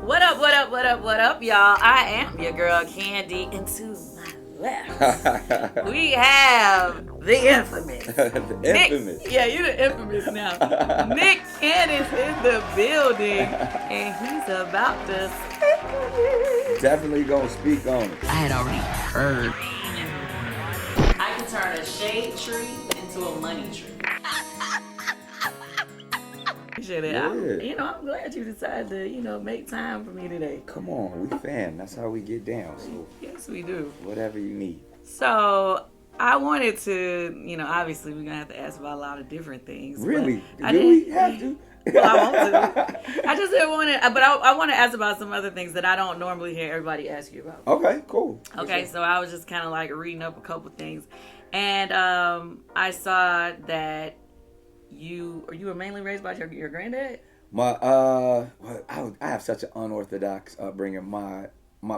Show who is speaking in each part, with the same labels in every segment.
Speaker 1: What up, what up, what up, what up, y'all? I am your girl, Kandi, and to my left, we have the infamous.
Speaker 2: The infamous.
Speaker 1: Nick, yeah, you're the infamous now. Nick Cannon's in the building, and he's about to speak.
Speaker 2: Definitely gonna speak on it.
Speaker 1: I had already heard. I can turn a shade tree into a money tree.
Speaker 2: Yeah.
Speaker 1: I'm glad you decided to, make time for me today.
Speaker 2: Come on, we fan. That's how we get down. So
Speaker 1: Yes, we do.
Speaker 2: whatever you need.
Speaker 1: So I wanted to, obviously we're gonna have to ask about a lot of different things.
Speaker 2: Really?
Speaker 1: I
Speaker 2: Do we have to?
Speaker 1: Well, I want to. I just didn't want to, but I want to ask about some other things that I don't normally hear everybody ask you about.
Speaker 2: Okay, cool.
Speaker 1: Okay, so I was just kind of like reading up a couple things, and I saw that you were mainly raised by your granddad.
Speaker 2: I have such an unorthodox upbringing. My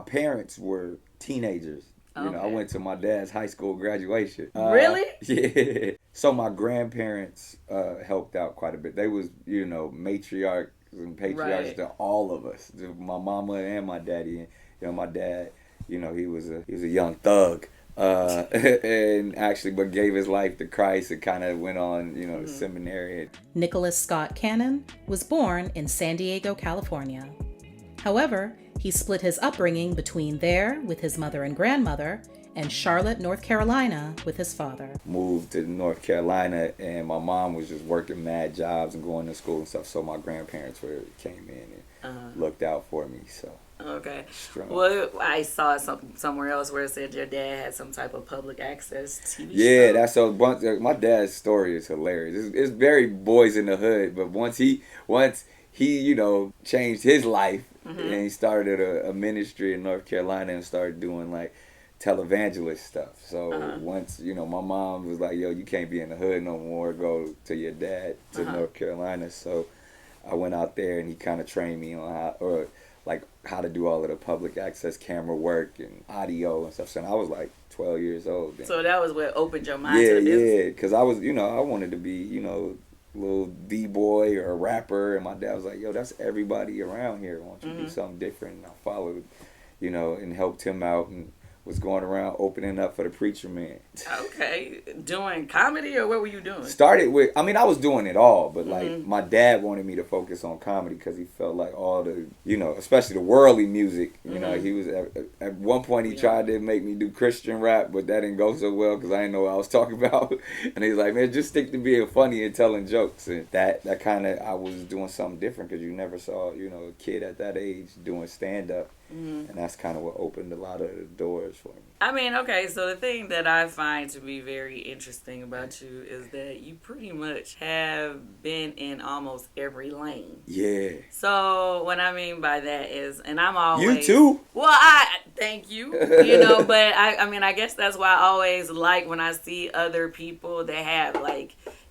Speaker 2: parents were teenagers.
Speaker 1: Okay.
Speaker 2: I went to my dad's high school graduation.
Speaker 1: Really?
Speaker 2: Yeah. So my grandparents helped out quite a bit. They was, matriarchs and patriarchs
Speaker 1: Right.
Speaker 2: to all of us. My mama and my daddy. And, my dad, he was a young thug. And actually, but gave his life to Christ and kind of went on, to seminary.
Speaker 3: Nicholas Scott Cannon was born in San Diego, California. However, he split his upbringing between there with his mother and grandmother and Charlotte, North Carolina with his father.
Speaker 2: Moved to North Carolina, and my mom was just working mad jobs and going to school and stuff. So my grandparents came in and looked out for me. So.
Speaker 1: Okay.
Speaker 2: Strong.
Speaker 1: Well, I saw somewhere else where it said your dad had some type of public access TV
Speaker 2: Yeah,
Speaker 1: show.
Speaker 2: that's so. My dad's story is hilarious. It's very boys in the hood, but once he changed his life and he started a ministry in North Carolina and started doing like televangelist stuff. So once my mom was like, "Yo, you can't be in the hood no more. Go to your dad to North Carolina." So I went out there and he kind of trained me on how to do all of the public access camera work and audio and stuff. So I was like 12 years old then.
Speaker 1: So that was what opened your mind to the business?
Speaker 2: Yeah, because I was, I wanted to be, a little D-boy or a rapper. And my dad was like, yo, that's everybody around here. Why don't you do something different? And I followed, and helped him out and was going around opening up for the preacher man.
Speaker 1: Okay. Doing comedy, or what were you doing?
Speaker 2: Started with, I was doing it all, but like my dad wanted me to focus on comedy because he felt like all the, especially the worldly music, he was, at one point he tried to make me do Christian rap, but that didn't go so well because I didn't know what I was talking about. And he's like, man, just stick to being funny and telling jokes. And that kind of, I was doing something different because you never saw, a kid at that age doing stand-up. And that's kind of what opened a lot of the doors for me.
Speaker 1: Okay, so the thing that I find to be very interesting about you is that you pretty much have been in almost every lane.
Speaker 2: Yeah.
Speaker 1: So what I mean by that is, and I'm always...
Speaker 2: You too?
Speaker 1: Well, thank you, but I guess that's why I always like when I see other people that have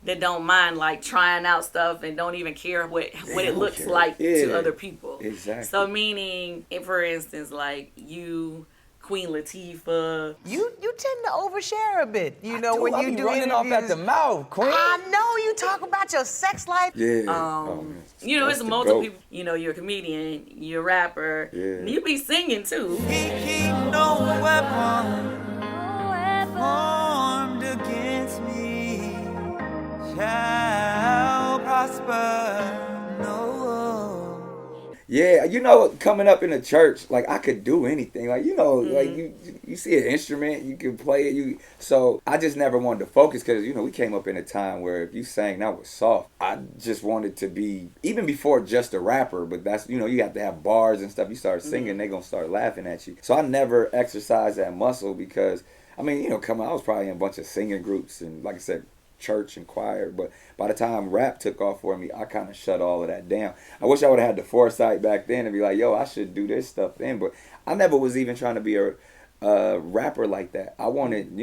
Speaker 1: that don't mind trying out stuff and don't even care what it looks like to other people.
Speaker 2: Exactly.
Speaker 1: So meaning, for instance, you, Queen Latifah.
Speaker 4: You tend to overshare a bit, when you do
Speaker 5: running off at the mouth, Queen.
Speaker 4: I know you talk about your sex life.
Speaker 2: Yeah.
Speaker 1: It's multiple people. You're a comedian, you're a rapper.
Speaker 2: Yeah.
Speaker 1: You be singing too.
Speaker 5: He keep no weapon formed against me shall prosper.
Speaker 2: Yeah, coming up in the church, I could do anything. You see an instrument, you can play it. So I just never wanted to focus because, we came up in a time where if you sang, that was soft. I just wanted to be, even before just a rapper, but that's, you have to have bars and stuff. You start singing, they going to start laughing at you. So I never exercised that muscle because, I was probably in a bunch of singing groups and, like I said, church and choir, but by the time rap took off for me, I kind of shut all of that down. I wish I would have had the foresight back then and be like, yo, I should do this stuff then, but I never was even trying to be a rapper like that. I wanted,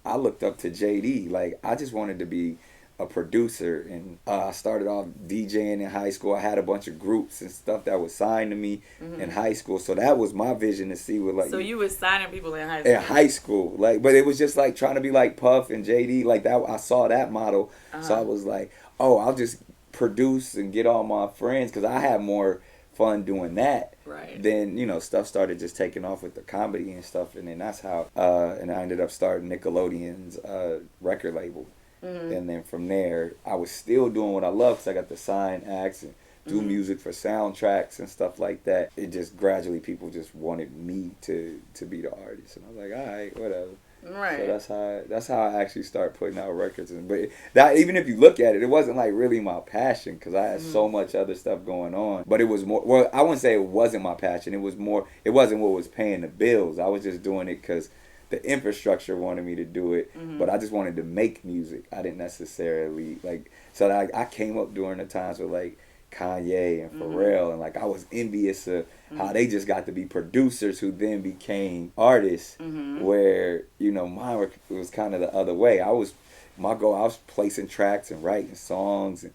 Speaker 2: I looked up to JD, I just wanted to be a producer, and I started off DJing in high school. I had a bunch of groups and stuff that was signed to me in high school, so that was my vision to see what
Speaker 1: So you was signing people in high school?
Speaker 2: In high school, but it was just trying to be like Puff and JD, that. I saw that model, so I was like, oh, I'll just produce and get all my friends because I had more fun doing that
Speaker 1: Right.
Speaker 2: then, stuff started just taking off with the comedy and stuff. And then that's how, and I ended up starting Nickelodeon's record label. And then from there, I was still doing what I love because I got to sign acts and do music for soundtracks and stuff like that. It just gradually, people just wanted me to be the artist. And I was like, all right, whatever.
Speaker 1: Right.
Speaker 2: So that's how I actually started putting out records. But that, even if you look at it, it wasn't like really my passion because I had so much other stuff going on. But it was more. Well, I wouldn't say it wasn't my passion. It was more. It wasn't what was paying the bills. I was just doing it because the infrastructure wanted me to do it. But I just wanted to make music. I didn't necessarily like. So I came up during the times with like Kanye and Pharrell, and like I was envious of how they just got to be producers who then became artists, where mine was kind of the other way. My goal, I was placing tracks and writing songs,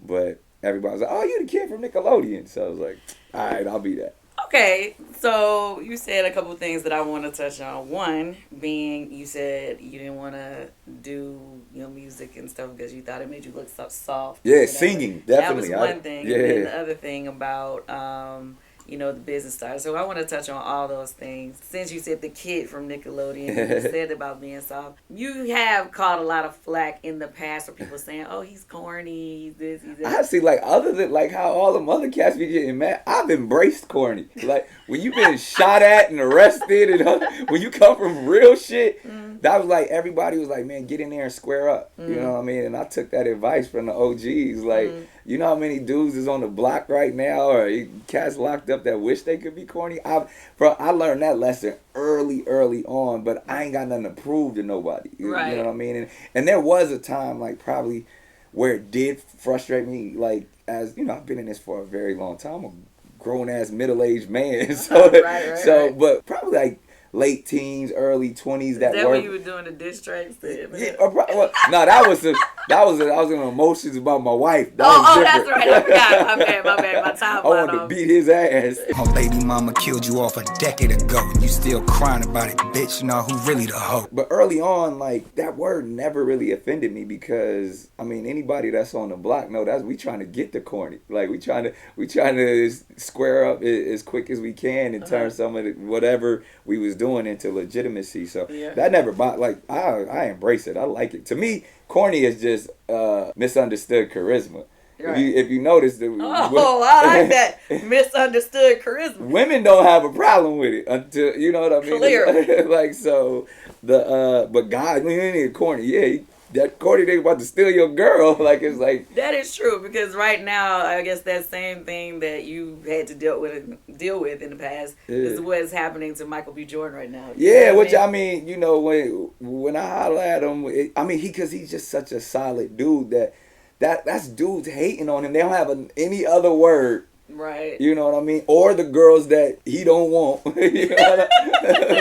Speaker 2: but everybody was like, "Oh, you the kid from Nickelodeon," so I was like, "All right, I'll be that."
Speaker 1: Okay, so you said a couple of things that I want to touch on. One being, you said you didn't want to do music and stuff because you thought it made you look so soft.
Speaker 2: Yeah, singing, definitely.
Speaker 1: That was one thing.
Speaker 2: Yeah.
Speaker 1: And then the other thing about the business side. So I want to touch on all those things. Since you said the kid from Nickelodeon, you said about being soft. You have caught a lot of flack in the past for people saying, "Oh, he's corny, he's this, he's that."
Speaker 2: I see, like, other than like how all them other cats be getting mad, I've embraced corny. Like when you been shot at and arrested, and when you come from real shit, that was like everybody was like, "Man, get in there and square up." You know what I mean? And I took that advice from the OGs. Like, you know how many dudes is on the block right now, or cats locked up that wish they could be corny. I learned that lesson early on, but I ain't got nothing to prove to nobody.
Speaker 1: Right.
Speaker 2: You know what I mean? And there was a time, like probably, where it did frustrate me. Like, as I've been in this for a very long time. I'm a grown ass middle aged man. So
Speaker 1: right.
Speaker 2: But probably like late teens, early 20s.
Speaker 1: Is that when you were doing the diss tracks?
Speaker 2: Yeah, well, no, I was in emotions about my wife. That was
Speaker 1: that's
Speaker 2: different.
Speaker 1: right. I forgot. My bad. My time.
Speaker 2: I wanted to beat his ass.
Speaker 5: My baby mama killed you off a decade ago, and you still crying about it, bitch. You know who really the hoe.
Speaker 2: But early on, like, that word never really offended me because, I mean, anybody that's on the block know we trying to get the corny. Like, we trying to square up as quick as we can and turn some of whatever we was doing into legitimacy. So that never like, I embrace it. I like it. To me, corny is just misunderstood charisma. Right. If you notice,
Speaker 1: I like that misunderstood charisma.
Speaker 2: Women don't have a problem with it until you know what I mean.
Speaker 1: Clearly,
Speaker 2: like so but guys, we ain't corny. Yeah, that corny nigga about to steal your girl. Like it's like
Speaker 1: that is true because right now, I guess that same thing that you had to deal with in the past is what's happening to Michael B. Jordan right now.
Speaker 2: I mean, when I holler at him, because he's just such a solid dude that's dudes hating on him. They don't have any other word.
Speaker 1: Right.
Speaker 2: You know what I mean? Or the girls that he don't want. You know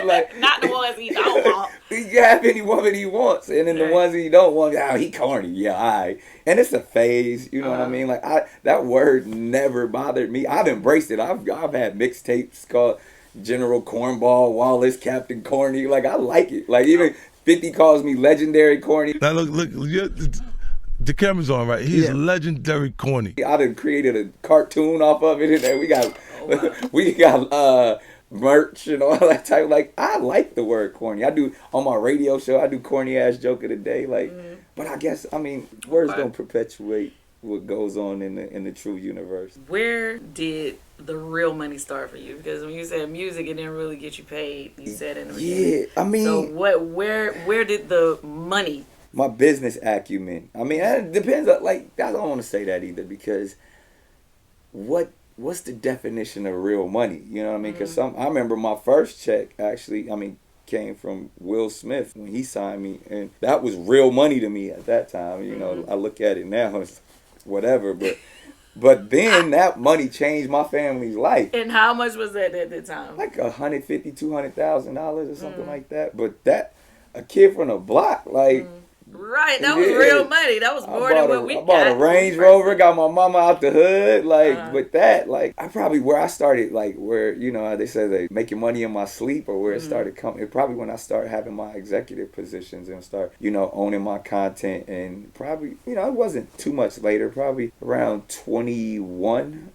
Speaker 1: like, not the ones he don't want.
Speaker 2: He can have any woman he wants. And then the ones he don't want, he corny. Yeah, all right. And it's a phase. You know what I mean? Like, that word never bothered me. I've embraced it. I've had mixtapes called General Cornball, Wallace, Captain Corny. Like, I like it. Like, even 50 calls me legendary corny.
Speaker 6: Now, look. The camera's on, right? He's legendary corny.
Speaker 2: I done created a cartoon off of it, and we got merch and all that type. Like, I like the word corny. I do on my radio show. I do corny ass joke of the day. Like, but I guess words don't perpetuate what goes on in the true universe.
Speaker 1: Where did the real money start for you? Because when you said music, it didn't really get you paid. You said in the beginning. So where did the money?
Speaker 2: My business acumen. It depends. Like, I don't want to say that either because what's the definition of real money? You know what I mean? Because I remember my first check actually, came from Will Smith when he signed me, and that was real money to me at that time. You know, I look at it now, it's whatever, but then that money changed my family's life.
Speaker 1: And how much was that at the time?
Speaker 2: Like $150,000, $200,000 or something like that. But a kid from the block, like.
Speaker 1: Right, that was real money. That was more than what we got.
Speaker 2: I bought a Range Rover, got my mama out the hood. Like, with that, like, I probably, where I started, like, where, you know, they say they making money in my sleep, or where it started coming, it probably when I started having my executive positions and start, you know, owning my content. And probably, you know, it wasn't too much later, probably around 21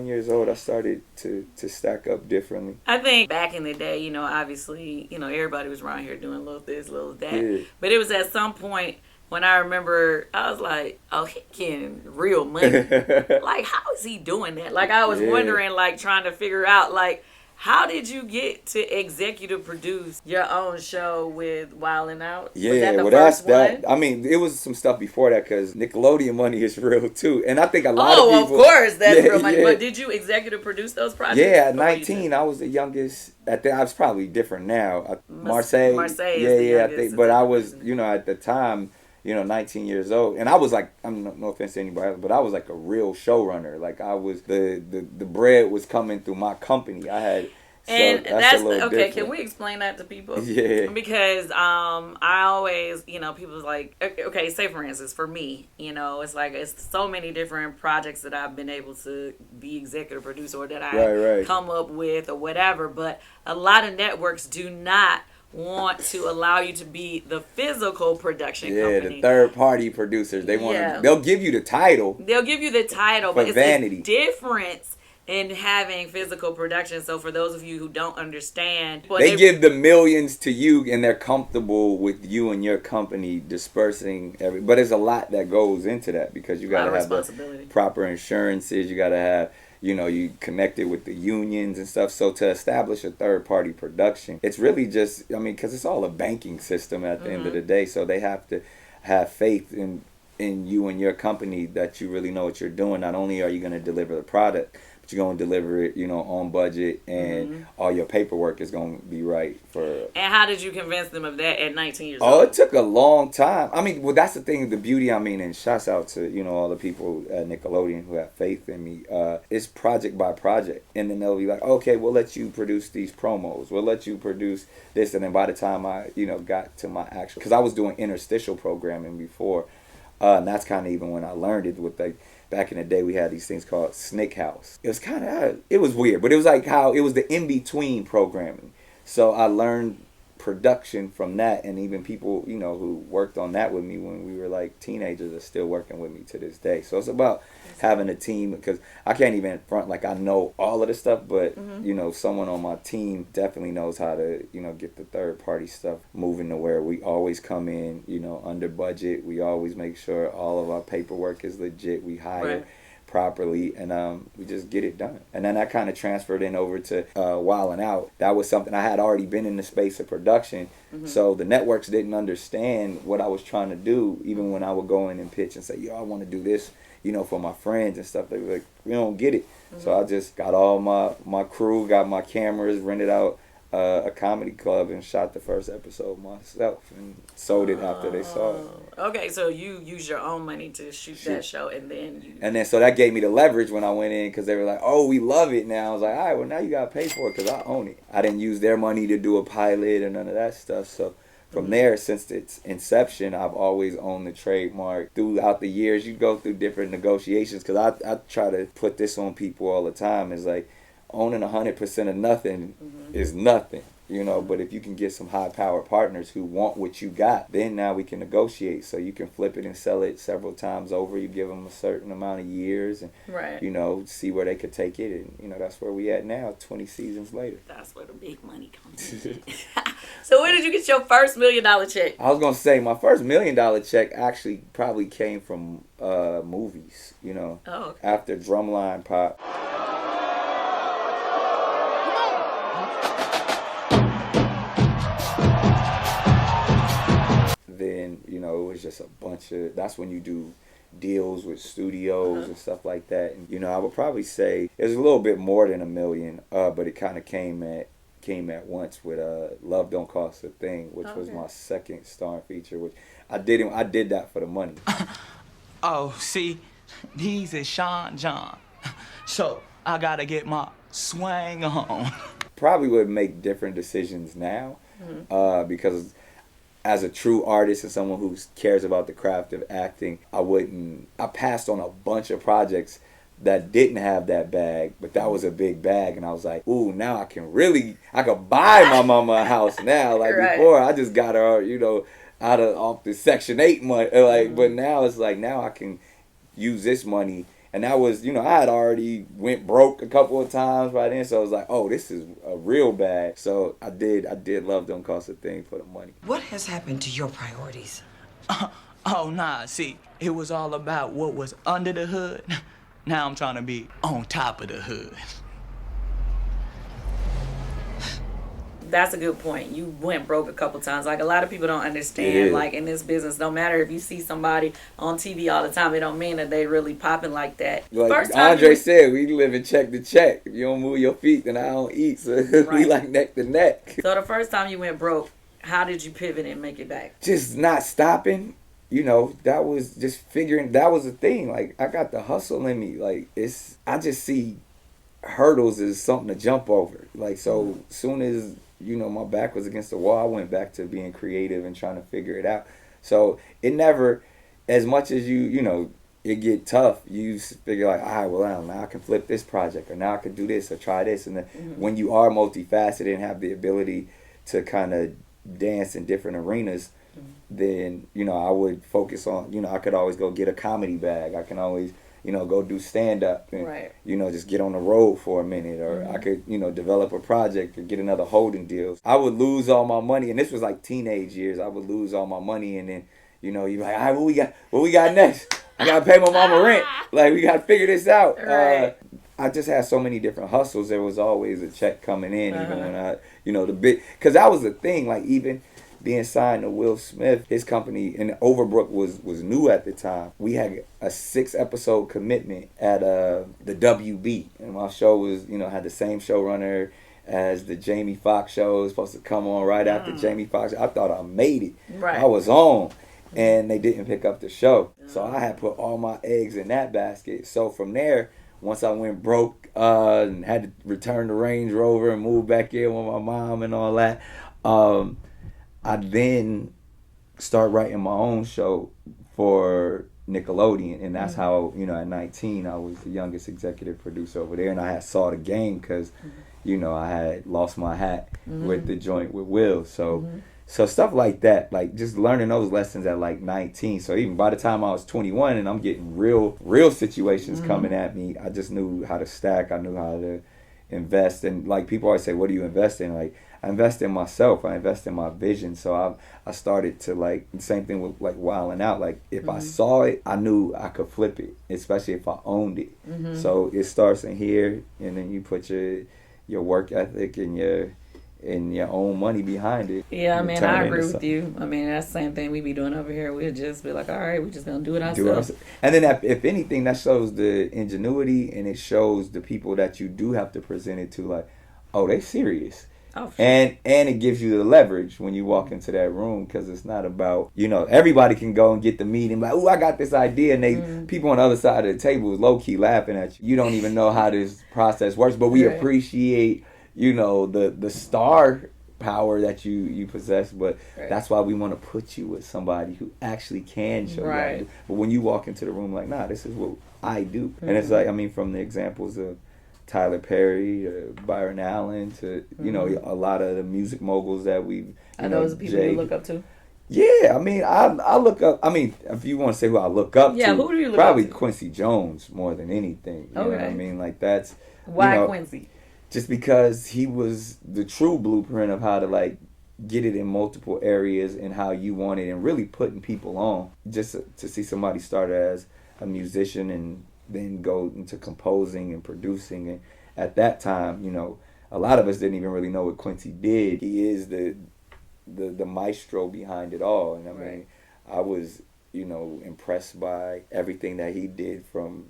Speaker 2: years old, I started to stack up differently.
Speaker 1: I think back in the day, you know, obviously, you know, everybody was around here doing little this, little that.
Speaker 2: Yeah.
Speaker 1: But it was at some point when I remember, I was like, oh, he getting real money. Like, how is he doing that? Like, I was wondering, like, trying to figure out, like, how did you get to executive produce your own show with Wildin' Out?
Speaker 2: Yeah,
Speaker 1: was that the
Speaker 2: well,
Speaker 1: first
Speaker 2: that's
Speaker 1: one?
Speaker 2: that. I mean, it was some stuff before that, because Nickelodeon money is real too, and I think a lot of people.
Speaker 1: Oh, of course, that's real money. But did you executive produce those projects?
Speaker 2: Yeah, at 19, I was the youngest. At the, I was probably different now. Marseille.
Speaker 1: Yeah,
Speaker 2: I think. But I was, you know, at the time, you know, 19 years old, and I was like, no offense to anybody else, but I was like a real showrunner. Like, I was the bread was coming through my company. I had.
Speaker 1: And
Speaker 2: so
Speaker 1: that's
Speaker 2: okay.
Speaker 1: Different. Can we explain that to people?
Speaker 2: Yeah.
Speaker 1: Because I always, you know, people's like, okay, say for instance, for me, you know, it's like it's so many different projects that I've been able to be executive producer or that I come up with or whatever. But a lot of networks do not want to allow you to be the physical production company.
Speaker 2: The third party producers. They want to. They'll give you the title.
Speaker 1: They'll give you the title, but
Speaker 2: vanity.
Speaker 1: It's a difference in having physical production. So for those of you who don't understand,
Speaker 2: they give the millions to you, and they're comfortable with you and your company dispersing but there's a lot that goes into that, because you got to have the proper insurances. You got to have, you know, you connected with the unions and stuff. So to establish a third party production, it's really just, I mean, because it's all a banking system at the end of the day. So they have to have faith in you and your company that you really know what you're doing. Not only are you going to deliver the product, but you're going to deliver it, you know, on budget, and all your paperwork is going to be right for.
Speaker 1: And how did you convince them of that at 19 years old?
Speaker 2: Oh, it took a long time. I mean, well, that's the thing, the beauty, I mean, and shouts out to, you know, all the people at Nickelodeon who have faith in me. It's project by project. And then they'll be like, okay, we'll let you produce these promos. We'll let you produce this. And then by the time I, you know, got to my actual, because I was doing interstitial programming before. And that's kind of even when I learned it with back in the day, we had these things called Snick House. It was kind of, it was weird, but it was like how it was the in-between programming. So I learned production from that, and even people, you know, who worked on that with me when we were like teenagers are still working with me to this day. So it's about having a team, because I can't even front like I know all of the stuff, but you know, someone on my team definitely knows how to, you know, get the third party stuff moving to where we always come in, you know, under budget. We always make sure all of our paperwork is legit. We hire properly, and we just get it done. And then that kind of transferred in over to Wildin' Out. That was something I had already been in the space of production, so the networks didn't understand what I was trying to do. Even when I would go in and pitch and say, yo, I want to do this, you know, for my friends and stuff, they were like, we don't get it. So I just got all my crew, got my cameras, rented out a comedy club, and shot the first episode myself and sold it after they saw it.
Speaker 1: Okay, so you use your own money to shoot that show, and then
Speaker 2: so that gave me the leverage when I went in, because they were like, oh, we love it now. I was like, all right, well, now you got to pay for it, because I own it. I didn't use their money to do a pilot or none of that stuff. So from there, since its inception, I've always owned the trademark. Throughout the years, you go through different negotiations, because I try to put this on people all the time. It's like, owning 100% of nothing is nothing, you know. But if you can get some high-powered partners who want what you got, then now we can negotiate. So you can flip it and sell it several times over. You give them a certain amount of years, and you know, see where they could take it. And you know, that's where we at now, 20 seasons later.
Speaker 1: That's where the big money comes in. So where did you get your first $1 million check?
Speaker 2: I was gonna say my first $1 million check actually probably came from movies. You know, after Drumline Pop. Then, you know, it was just a bunch of, that's when you do deals with studios and stuff like that. And, you know, I would probably say it was a little bit more than $1 million, but it kind of came at once with Love Don't Cost a Thing, which was my second starring feature, which I did that for the money.
Speaker 7: Oh, see, these is Sean John, so I gotta get my swang on.
Speaker 2: Probably would make different decisions now, because as a true artist and someone who cares about the craft of acting, I passed on a bunch of projects that didn't have that bag, but that was a big bag, and I was like, ooh, now I could buy my mama a house now. Like
Speaker 1: Right.
Speaker 2: before, I just got her, off the Section 8 money, like, but now it's like, now I can use this money. And that was, I had already went broke a couple of times by then, so I was like, oh, this is a real bag. So I did love Don't Cost a Thing for the money.
Speaker 8: What has happened to your priorities?
Speaker 7: Oh, nah, see, it was all about what was under the hood. Now I'm trying to be on top of the hood.
Speaker 1: That's a good point. You went broke a couple times. Like, a lot of people don't understand,
Speaker 2: Yeah.
Speaker 1: like, in this business, no matter if you see somebody on TV all the time, it don't mean that they really popping like that.
Speaker 2: Like
Speaker 1: First time
Speaker 2: Andre
Speaker 1: you-
Speaker 2: said, we live in check to check. If you don't move your feet, then I don't eat. So we
Speaker 1: Right.
Speaker 2: like neck to neck.
Speaker 1: So the first time you went broke, how did you pivot and make it back?
Speaker 2: Just not stopping. That was just figuring. That was the thing. Like, I got the hustle in me. Like, I just see hurdles as something to jump over. Like, so soon as my back was against the wall, I went back to being creative and trying to figure it out. So it never, as much as it get tough, you figure like, all right, well, now I can flip this project, or now I can do this, or try this. And then when you are multifaceted and have the ability to kind of dance in different arenas, then, I would focus on, I could always go get a comedy bag. I can always, go do stand-up and,
Speaker 1: Right.
Speaker 2: just get on the road for a minute. Or I could, develop a project or get another holding deal. I would lose all my money, and this was like teenage years. I would lose all my money, and then, you're like, all right, what we got next? I got to pay my mama rent. Like, we got to figure this out.
Speaker 1: Right.
Speaker 2: I just had so many different hustles. There was always a check coming in, even when I, because that was the thing, like, even being signed to Will Smith, his company, and Overbrook was new at the time. We had a 6-episode commitment at the WB, and my show was, had the same showrunner as the Jamie Foxx show. It was supposed to come on right after Jamie Foxx. I thought I made it.
Speaker 1: Right.
Speaker 2: I was on, and they didn't pick up the show. So I had put all my eggs in that basket. So from there, once I went broke and had to return the Range Rover and move back in with my mom and all that, I then start writing my own show for Nickelodeon, and that's how, at 19, I was the youngest executive producer over there, and I had saw the game because, I had lost my hat with the joint with Will. So stuff like that, like just learning those lessons at like 19. So even by the time I was 21 and I'm getting real situations coming at me, I just knew how to stack. I knew how to invest. And like people always say, what do you invest in? Like, I invest in myself. I invest in my vision. So I started to, like, same thing with like Wildin' Out. Like, if I saw it, I knew I could flip it, especially if I owned it. So it starts in here, and then you put your work ethic and your own money behind it.
Speaker 1: Yeah, I
Speaker 2: and
Speaker 1: mean,
Speaker 2: turn
Speaker 1: I
Speaker 2: it
Speaker 1: agree
Speaker 2: into
Speaker 1: with
Speaker 2: something.
Speaker 1: you. I mean, that's the same thing we be doing over here. We'll just be like, all right, we just gonna do it
Speaker 2: Do it
Speaker 1: ourselves.
Speaker 2: ourselves. And then if anything, that shows the ingenuity, and it shows the people that you do have to present it to, like, oh, they serious.
Speaker 1: Oh, sure.
Speaker 2: And it gives you the leverage when you walk into that room, because it's not about, everybody can go and get the meeting, like, oh, I got this idea, and people on the other side of the table is low-key laughing at you. You don't even know how this process works, but we
Speaker 1: Right.
Speaker 2: appreciate, the star power that you possess, but
Speaker 1: Right.
Speaker 2: that's why we want to put you with somebody who actually can show you how to
Speaker 1: Right.
Speaker 2: do. But when you walk into the room, like, nah, this is what I do. And it's like, I mean, from the examples of Tyler Perry, Byron Allen, to a lot of the music moguls that we.
Speaker 1: Are those people you look up to?
Speaker 2: Yeah, I mean, I look up. I mean, if you want to say who I look up
Speaker 1: Yeah,
Speaker 2: to,
Speaker 1: who do you look
Speaker 2: probably
Speaker 1: up to?
Speaker 2: Quincy Jones more than anything. You know what I
Speaker 1: Okay.
Speaker 2: mean? Like, that's
Speaker 1: Why Quincy?
Speaker 2: just because he was the true blueprint of how to, like, get it in multiple areas and how you want it, and really putting people on. Just to see somebody start as a musician and then go into composing and producing, and at that time, a lot of us didn't even really know what Quincy did. He is the maestro behind it all, and I mean,
Speaker 1: Right.
Speaker 2: I was impressed by everything that he did, from,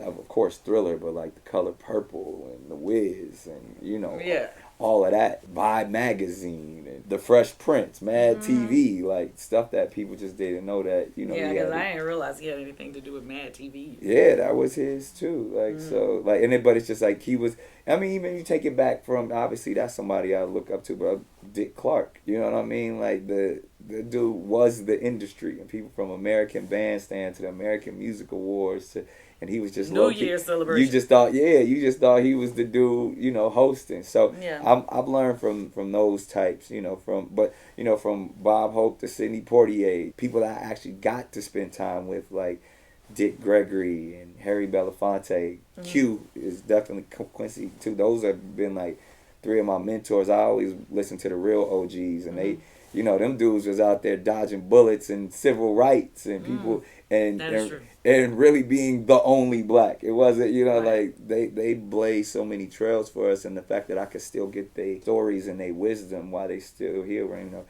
Speaker 2: of course, Thriller, but like The Color Purple and The Wiz, and
Speaker 1: Yeah.
Speaker 2: all of that, Vibe magazine, and the Fresh Prince, Mad TV, like stuff that people just didn't know that, you know.
Speaker 1: Yeah, because I didn't realize he had anything to do with Mad TV.
Speaker 2: Yeah, that was his too. Like so, like, and then, but it's just like he was. I mean, even you take it back from, obviously that's somebody I look up to, but Dick Clark. You know what I mean? Like the dude was the industry, and people from American Bandstand to the American Music Awards to. And he was just
Speaker 1: New Year's celebration.
Speaker 2: You just thought he was the dude, you know, hosting. So yeah. I've learned from those types, you know, from Bob Hope to Sidney Poitier, people that I actually got to spend time with, like Dick Gregory and Harry Belafonte. Q is definitely Quincy too. Those have been like three of my mentors. I always listen to the real OGs, and they, you know, them dudes was out there dodging bullets and civil rights and people and really being the only black. It wasn't, you know, like they blazed so many trails for us, and the fact that I could still get their stories and their wisdom while they still here. And,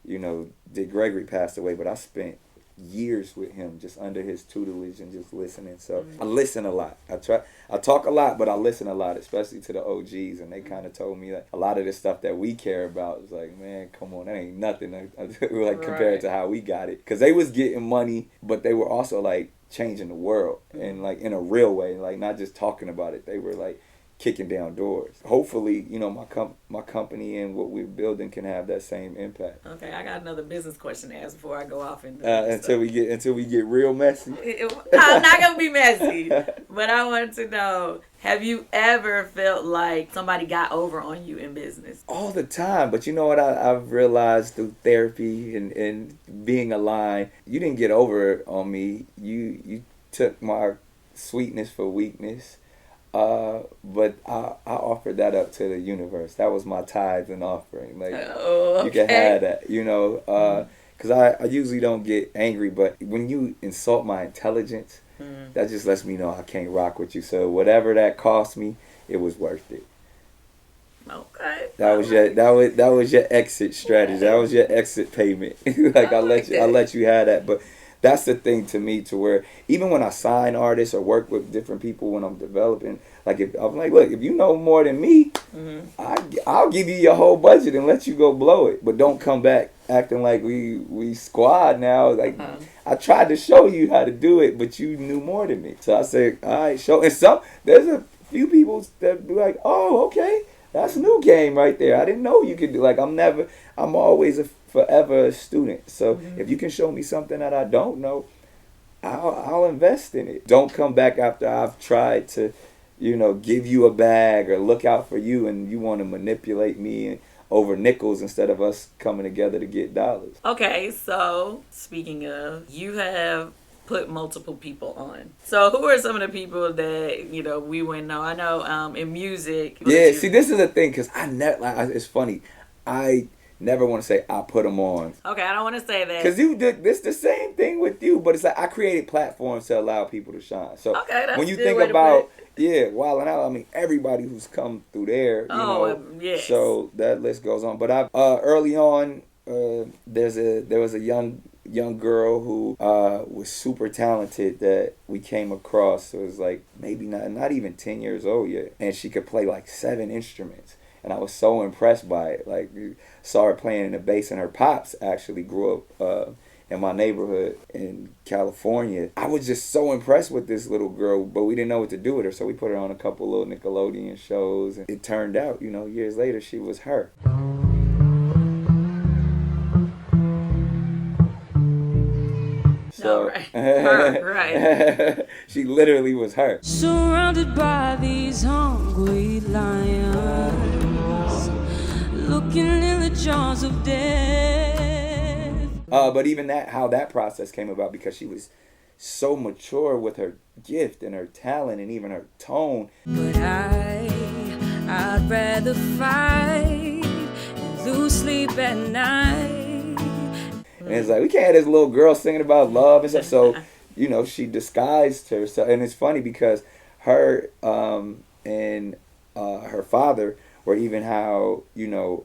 Speaker 2: you know, Dick Gregory passed away, but I spent years with him just under his tutelage and just listening. So I listen a lot. I talk a lot, but I listen a lot, especially to the OGs, and they kind of told me that a lot of the stuff that we care about is like, man, come on, that ain't nothing like compared to how we got it, because they was getting money, but they were also like changing the world and like in a real way, like not just talking about it. They were like kicking down doors. Hopefully, you know, my company and what we're building can have that same impact.
Speaker 1: Okay, I got another business question to ask before I go off and
Speaker 2: until we get real messy.
Speaker 1: I'm not gonna be messy, but I want to know: have you ever felt like somebody got over on you in business?
Speaker 2: All the time, but you know what I've realized through therapy and being aligned, you didn't get over on me. You took my sweetness for weakness. But I offered that up to the universe. That was my tithe and offering. Like, you can have that, you know, because I usually don't get angry, but when you insult my intelligence, that just lets me know I can't rock with you. So whatever that cost me, it was worth it.
Speaker 1: Okay.
Speaker 2: That was your exit strategy. That was your exit payment. Like I let you have that, but. That's the thing to me, to where even when I sign artists or work with different people when I'm developing, like if I'm like, look, if you know more than me, I'll give you your whole budget and let you go blow it, but don't come back acting like we squad now. Like I tried to show you how to do it, but you knew more than me. So I said, all right, show. And there's a few people that be like, oh, okay, that's a new game right there. I didn't know you could do. Like I'm always forever a student. So if you can show me something that I don't know, I'll invest in it. Don't come back after I've tried to, you know, give you a bag or look out for you, and you want to manipulate me over nickels instead of us coming together to get dollars.
Speaker 1: Okay, so speaking of, you have put multiple people on. So who are some of the people that, you know, we wouldn't know? I know in music.
Speaker 2: Yeah, see, this is the thing, because I never, like, it's funny. I never want to say I put them on.
Speaker 1: Okay, I don't want to say that.
Speaker 2: Because you did this the same thing with you, but it's like I created platforms to allow people to shine. So when you think about, Wild 'N Out, I mean, everybody who's come through there, you know.
Speaker 1: Yes.
Speaker 2: So that list goes on. But early on, there was a young girl who was super talented that we came across. It was like maybe not even 10 years old yet, and she could play like 7 instruments. And I was so impressed by it. Like, saw her playing in the bass, and her pops actually grew up in my neighborhood in California. I was just so impressed with this little girl, but we didn't know what to do with her, so we put her on a couple little Nickelodeon shows. And it turned out, you know, years later, she was her. So,
Speaker 1: right.
Speaker 2: She literally was her.
Speaker 9: Surrounded by these hungry lions, looking in the jaws of death.
Speaker 2: But even how that process came about, because she was so mature with her gift and her talent and even her tone.
Speaker 9: But I'd rather fight and lose sleep at night.
Speaker 2: And it's like, we can't have this little girl singing about love and stuff. So, you know, she disguised herself. And it's funny because her and her father were even how, you know,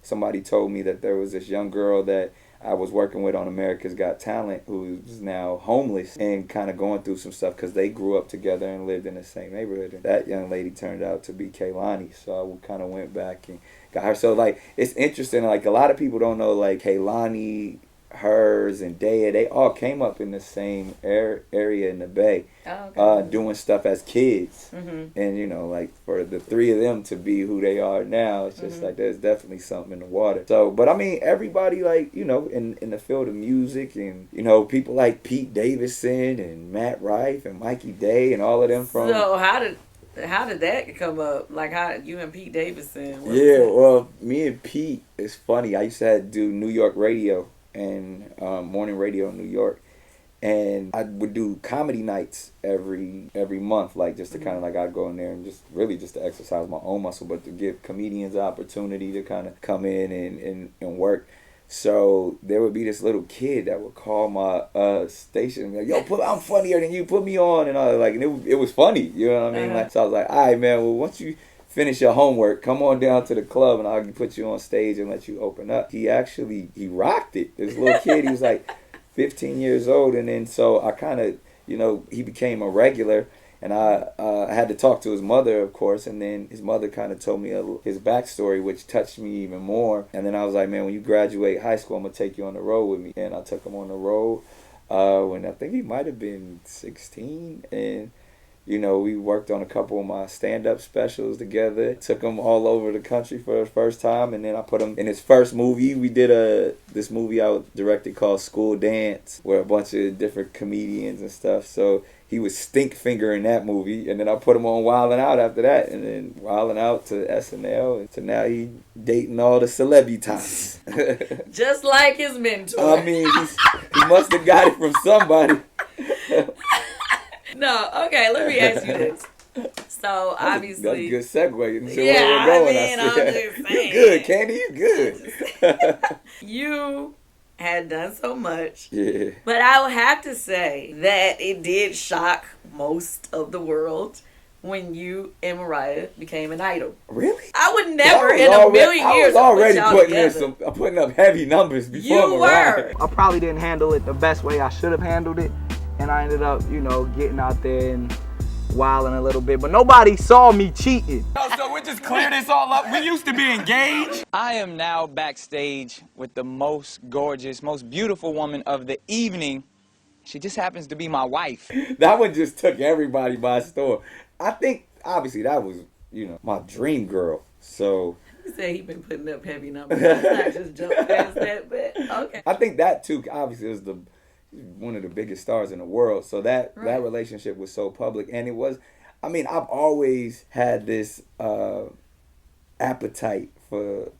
Speaker 2: somebody told me that there was this young girl that I was working with on America's Got Talent, who's now homeless and kind of going through some stuff because they grew up together and lived in the same neighborhood. And that young lady turned out to be Kaylani, so I kind of went back and got her. So like it's interesting. Like a lot of people don't know like Kaylani, hers, and Daya. They all came up in the same area in the Bay, doing stuff as kids. And you know, like for the three of them to be who they are now, it's just like there's definitely something in the water. So, but I mean, everybody like you know in the field of music, and you know people like Pete Davidson and Matt Rife and Mikey Day and all of them from.
Speaker 1: So how did that come up? Like how you and Pete Davidson?
Speaker 2: Well, me and Pete, it's funny. I used to do New York radio and morning radio in New York, and I would do comedy nights every month, like just to kind of like I'd go in there and just to exercise my own muscle, but to give comedians the opportunity to kind of come in and work. So there would be this little kid that would call my station and be like, yo, I'm funnier than you, put me on, and all like, and it was funny, you know what I mean? Like, so I was like, all right, man, well, once you finish your homework, come on down to the club and I'll put you on stage and let you open up. He rocked it. This little kid, he was like 15 years old, and then so I kind of, you know, he became a regular, and I had to talk to his mother, of course, and then his mother kind of told me his backstory, which touched me even more. And then I was like, man, when you graduate high school, I'm going to take you on the road with me. And I took him on the road when I think he might have been 16, and you know, we worked on a couple of my stand-up specials together. Took him all over the country for the first time, and then I put him in his first movie. We did this movie I directed called School Dance, where a bunch of different comedians and stuff. So he was stink finger in that movie, and then I put him on Wildin' Out after that, and then Wildin' Out to SNL, and so now he dating all the celebrities.
Speaker 1: Just like his mentor.
Speaker 2: I mean, he must have got it from somebody.
Speaker 1: No, okay, let me ask you this. So, obviously...
Speaker 2: That's a good segue into
Speaker 1: yeah,
Speaker 2: where we're going.
Speaker 1: I'm just saying.
Speaker 2: You good, Kandi, you good.
Speaker 1: You had done so much.
Speaker 2: Yeah.
Speaker 1: But I would have to say that it did shock most of the world when you and Mariah became an idol.
Speaker 2: Really?
Speaker 1: I would never in a million years
Speaker 2: I was already
Speaker 1: put
Speaker 2: putting up heavy numbers before
Speaker 1: you
Speaker 2: Mariah.
Speaker 1: were.
Speaker 4: I probably didn't handle it the best way I should have handled it. And I ended up, you know, getting out there and wilding a little bit. But nobody saw me cheating.
Speaker 5: So we just clear this all up. We used to be engaged.
Speaker 7: I am now backstage with the most gorgeous, most beautiful woman of the evening. She just happens to be my wife.
Speaker 2: That one just took everybody by storm. I think, obviously, that was, you know, my dream girl. So...
Speaker 1: You say he been putting up heavy numbers. Let's not just jump past that, but okay.
Speaker 2: I think that, too, obviously, was one of the biggest stars in the world. So that relationship was so public. And it was, I mean, I've always had this appetite for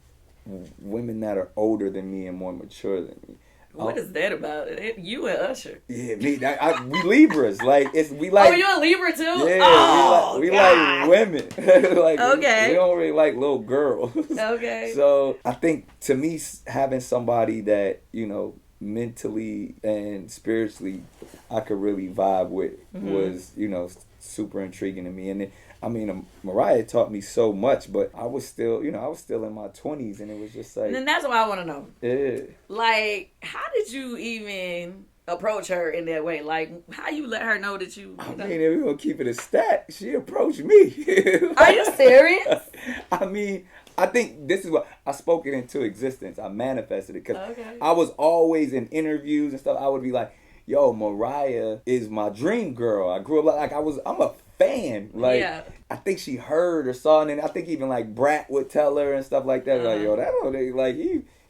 Speaker 2: women that are older than me and more mature than me.
Speaker 1: What is that about? You and Usher.
Speaker 2: Yeah, me. We Libras. Like we like.
Speaker 1: Oh, you're a Libra too.
Speaker 2: Yeah, we like women. Like
Speaker 1: okay.
Speaker 2: We don't really like little girls.
Speaker 1: Okay.
Speaker 2: So I think to me, having somebody that you know mentally and spiritually I could really vibe with was you know super intriguing to me. And then, I mean, Mariah taught me so much, but I was still, you know, in my 20s, and it was just like...
Speaker 1: And then that's what I want to know.
Speaker 2: Yeah.
Speaker 1: Like, how did you even approach her in that way? Like, how you let her know that you...
Speaker 2: I mean, if we're going to keep it a stat, she approached me.
Speaker 1: Are you serious?
Speaker 2: I mean, I think this is what... I spoke it into existence. I manifested it, because I was always in interviews and stuff. I would be like, yo, Mariah is my dream girl. I grew up like I'm a fan. Like, I think she heard or saw, and I think even like Brat would tell her and stuff like that. Like, yo, like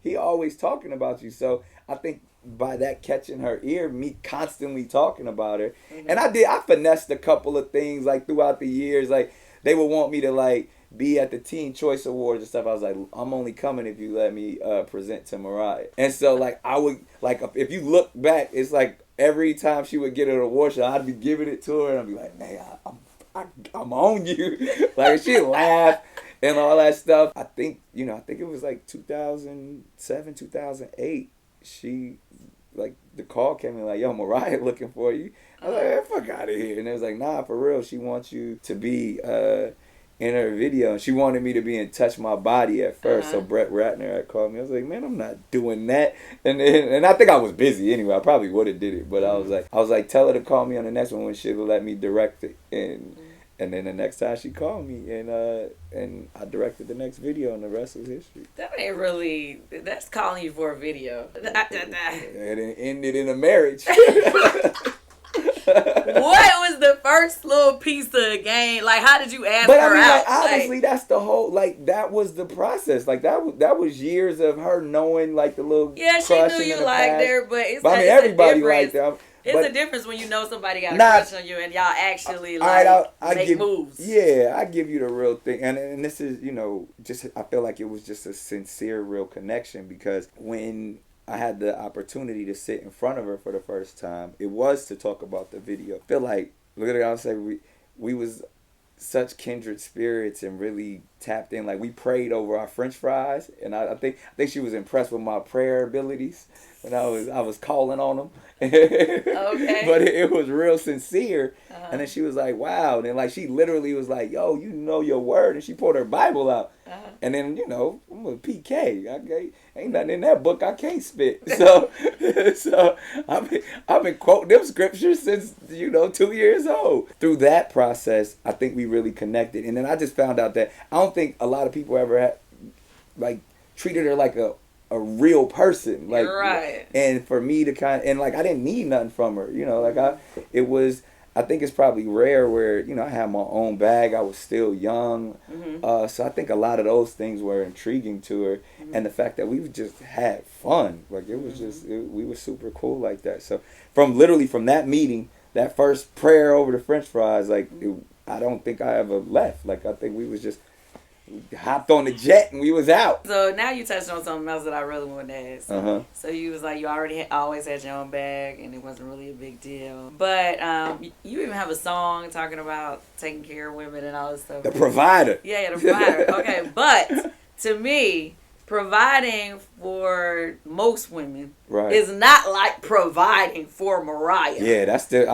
Speaker 2: he always talking about you. So I think by that catching her ear, me constantly talking about her, and I finessed a couple of things like throughout the years. Like they would want me to like be at the Teen Choice Awards and stuff. I was like, I'm only coming if you let me present to Mariah. And so like I would like if you look back, it's like every time she would get an award show, I'd be giving it to her, and I'd be like, man, I'm on you. Like she'd laugh and all that stuff. I think it was like 2007, 2008. She like the call came in like, yo, Mariah looking for you. I was like, fuck out of here. And it was like, nah, for real, she wants you to be in her video, and she wanted me to be in Touch My Body at first. So Brett Ratner had called me. I was like, man, I'm not doing that. And I think I was busy anyway. I probably would have did it, but I was like, tell her to call me on the next one when she'll let me direct it. And then the next time she called me, and I directed the next video, and the rest is history.
Speaker 1: That ain't really. That's calling you for a video.
Speaker 2: And it ended in a marriage.
Speaker 1: What was the first little piece of the game? Like, how did you ask
Speaker 2: but
Speaker 1: her
Speaker 2: I mean,
Speaker 1: out?
Speaker 2: like, obviously, that's the whole, like, that was the process. Like, that was years of her knowing, like, the little
Speaker 1: yeah, she knew you liked her, but it's
Speaker 2: I mean, everybody liked her.
Speaker 1: It's a difference when you know somebody got a crush on you and y'all actually, make moves.
Speaker 2: Yeah, I give you the real thing. And this is, just, I feel like it was just a sincere, real connection, because when I had the opportunity to sit in front of her for the first time, it was to talk about the video. I feel like, look at it, I was saying, we was such kindred spirits and really tapped in. Like, we prayed over our French fries, and I think she was impressed with my prayer abilities when I was calling on them. Okay. But it was real sincere. And then she was like, wow. And then, like, she literally was like, yo, you know your word. And she pulled her Bible out. And then, I'm a PK. Ain't nothing in that book I can't spit. So I've been quoting them scriptures since, 2 years old. Through that process, I think we really connected. And then I just found out that I don't think a lot of people ever had, like, treated her like a real person, like,
Speaker 1: right.
Speaker 2: And for me to I didn't need nothing from her, I think it's probably rare where, I had my own bag, I was still young, so I think a lot of those things were intriguing to her, and the fact that we just had fun, like, it was we were super cool like that. So from that meeting, that first prayer over the French fries, like, I don't think I ever left. Like, I think we was just hopped on the jet and we was out.
Speaker 1: So now you touched on something else that I really wanted to ask. So you was like, you always had your own bag and it wasn't really a big deal. But you even have a song talking about taking care of women and all this stuff.
Speaker 2: The provider.
Speaker 1: Yeah, the provider. Okay, but to me, providing for most women is not like providing for Mariah.
Speaker 2: Yeah, that's
Speaker 1: So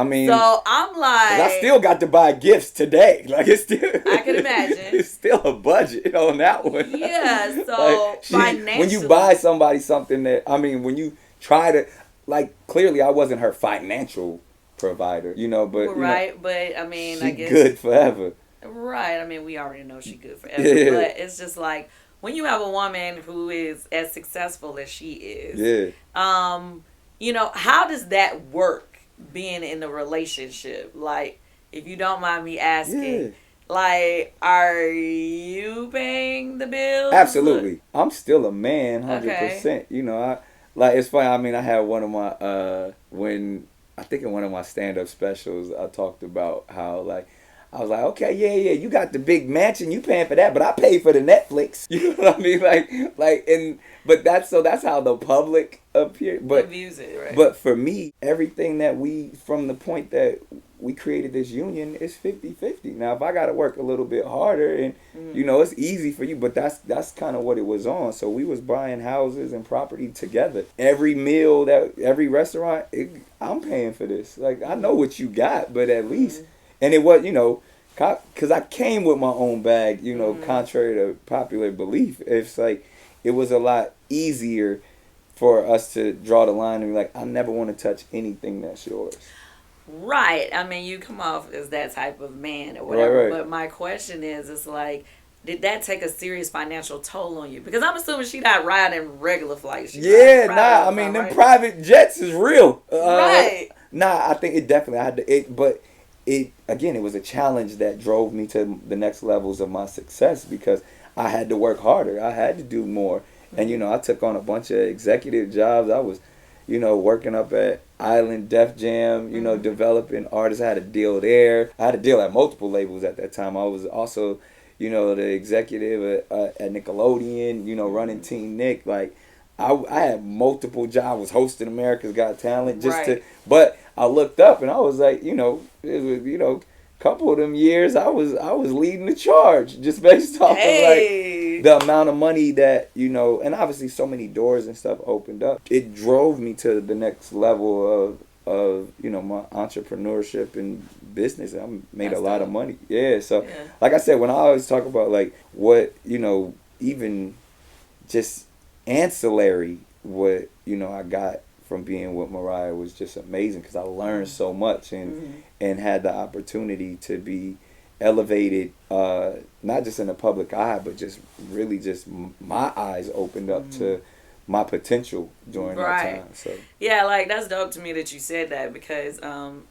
Speaker 1: I'm like,
Speaker 2: I still got to buy gifts today. Like, it's still,
Speaker 1: I can imagine.
Speaker 2: It's still a budget on that one.
Speaker 1: Yeah, so financially,
Speaker 2: when you buy somebody something when you try to, like, clearly I wasn't her financial provider, but
Speaker 1: right, but I mean,
Speaker 2: she
Speaker 1: I guess
Speaker 2: good forever.
Speaker 1: Right, I mean, we already know she good forever, but it's just like, when you have a woman who is as successful as she is, how does that work being in a relationship? Like, if you don't mind me asking, like, are you paying the bills?
Speaker 2: Absolutely. I'm still a man, 100%. It's funny. I mean, I had one of my, in one of my stand-up specials, I talked about how, like, I was like, okay, yeah, you got the big mansion, you paying for that, but I pay for the Netflix. You know what I mean? But that's how the public appear. But
Speaker 1: views it, right?
Speaker 2: But for me, everything that from the point that we created this union is 50-50. Now, if I got to work a little bit harder, and it's easy for you, but that's kind of what it was on. So we was buying houses and property together. Every meal, every restaurant, I'm paying for this. Like, I know what you got, but at least. And it was, because I came with my own bag, contrary to popular belief. It's like, it was a lot easier for us to draw the line and be like, I never want to touch anything that's yours.
Speaker 1: Right. I mean, you come off as that type of man or whatever.
Speaker 2: Right.
Speaker 1: But my question is, it's like, did that take a serious financial toll on you? Because I'm assuming she not riding regular flights.
Speaker 2: Them private jets is real.
Speaker 1: Right.
Speaker 2: I think it definitely, but it was a challenge that drove me to the next levels of my success, because I had to work harder. I had to do more. And, I took on a bunch of executive jobs. I was, working up at Island Def Jam, developing artists. I had a deal there. I had a deal at multiple labels at that time. I was also, the executive at Nickelodeon, running Team Nick. Like, I had multiple jobs. I was hosting America's Got Talent but I looked up and I was like, a couple of them years I was leading the charge just based off of like the amount of money that, and obviously so many doors and stuff opened up. It drove me to the next level of of my entrepreneurship and business. I made
Speaker 1: That's
Speaker 2: a lot of
Speaker 1: dope.
Speaker 2: money. Yeah. So like I said, when I always talk about like what even just ancillary, what I got from being with Mariah was just amazing because I learned so much and had the opportunity to be elevated, not just in the public eye, but just really just my eyes opened up to my potential during that time. So
Speaker 1: yeah, like that's dope to me that you said that because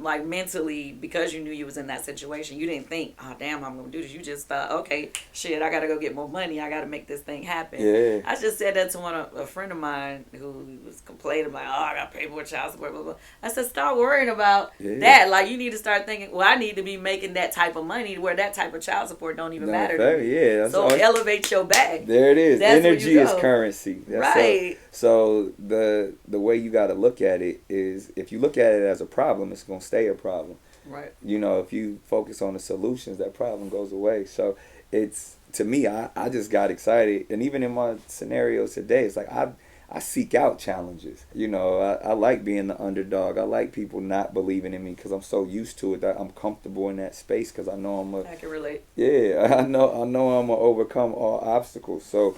Speaker 1: like mentally, because you knew you was in that situation, you didn't think, oh damn, I'm gonna do this. You just thought, okay, shit, I gotta go get more money, I gotta make this thing happen.
Speaker 2: Yeah.
Speaker 1: I just said that to a friend of mine who was complaining like, oh, I gotta pay more child support, blah, blah. I said, stop worrying about that. Like you need to start thinking, well, I need to be making that type of money where that type of child support don't even matter to me.
Speaker 2: Yeah,
Speaker 1: so elevate your bag.
Speaker 2: There it is.
Speaker 1: That's
Speaker 2: Energy is currency. That's
Speaker 1: right.
Speaker 2: So the way you got to look at it is, if you look at it as a problem, it's gonna stay a problem.
Speaker 1: Right.
Speaker 2: If you focus on the solutions, that problem goes away. So it's, to me, I just got excited, and even in my scenarios today, it's like I seek out challenges. I like being the underdog. I like people not believing in me because I'm so used to it that I'm comfortable in that space because I know
Speaker 1: I can relate.
Speaker 2: Yeah, I know I'm gonna overcome all obstacles. So,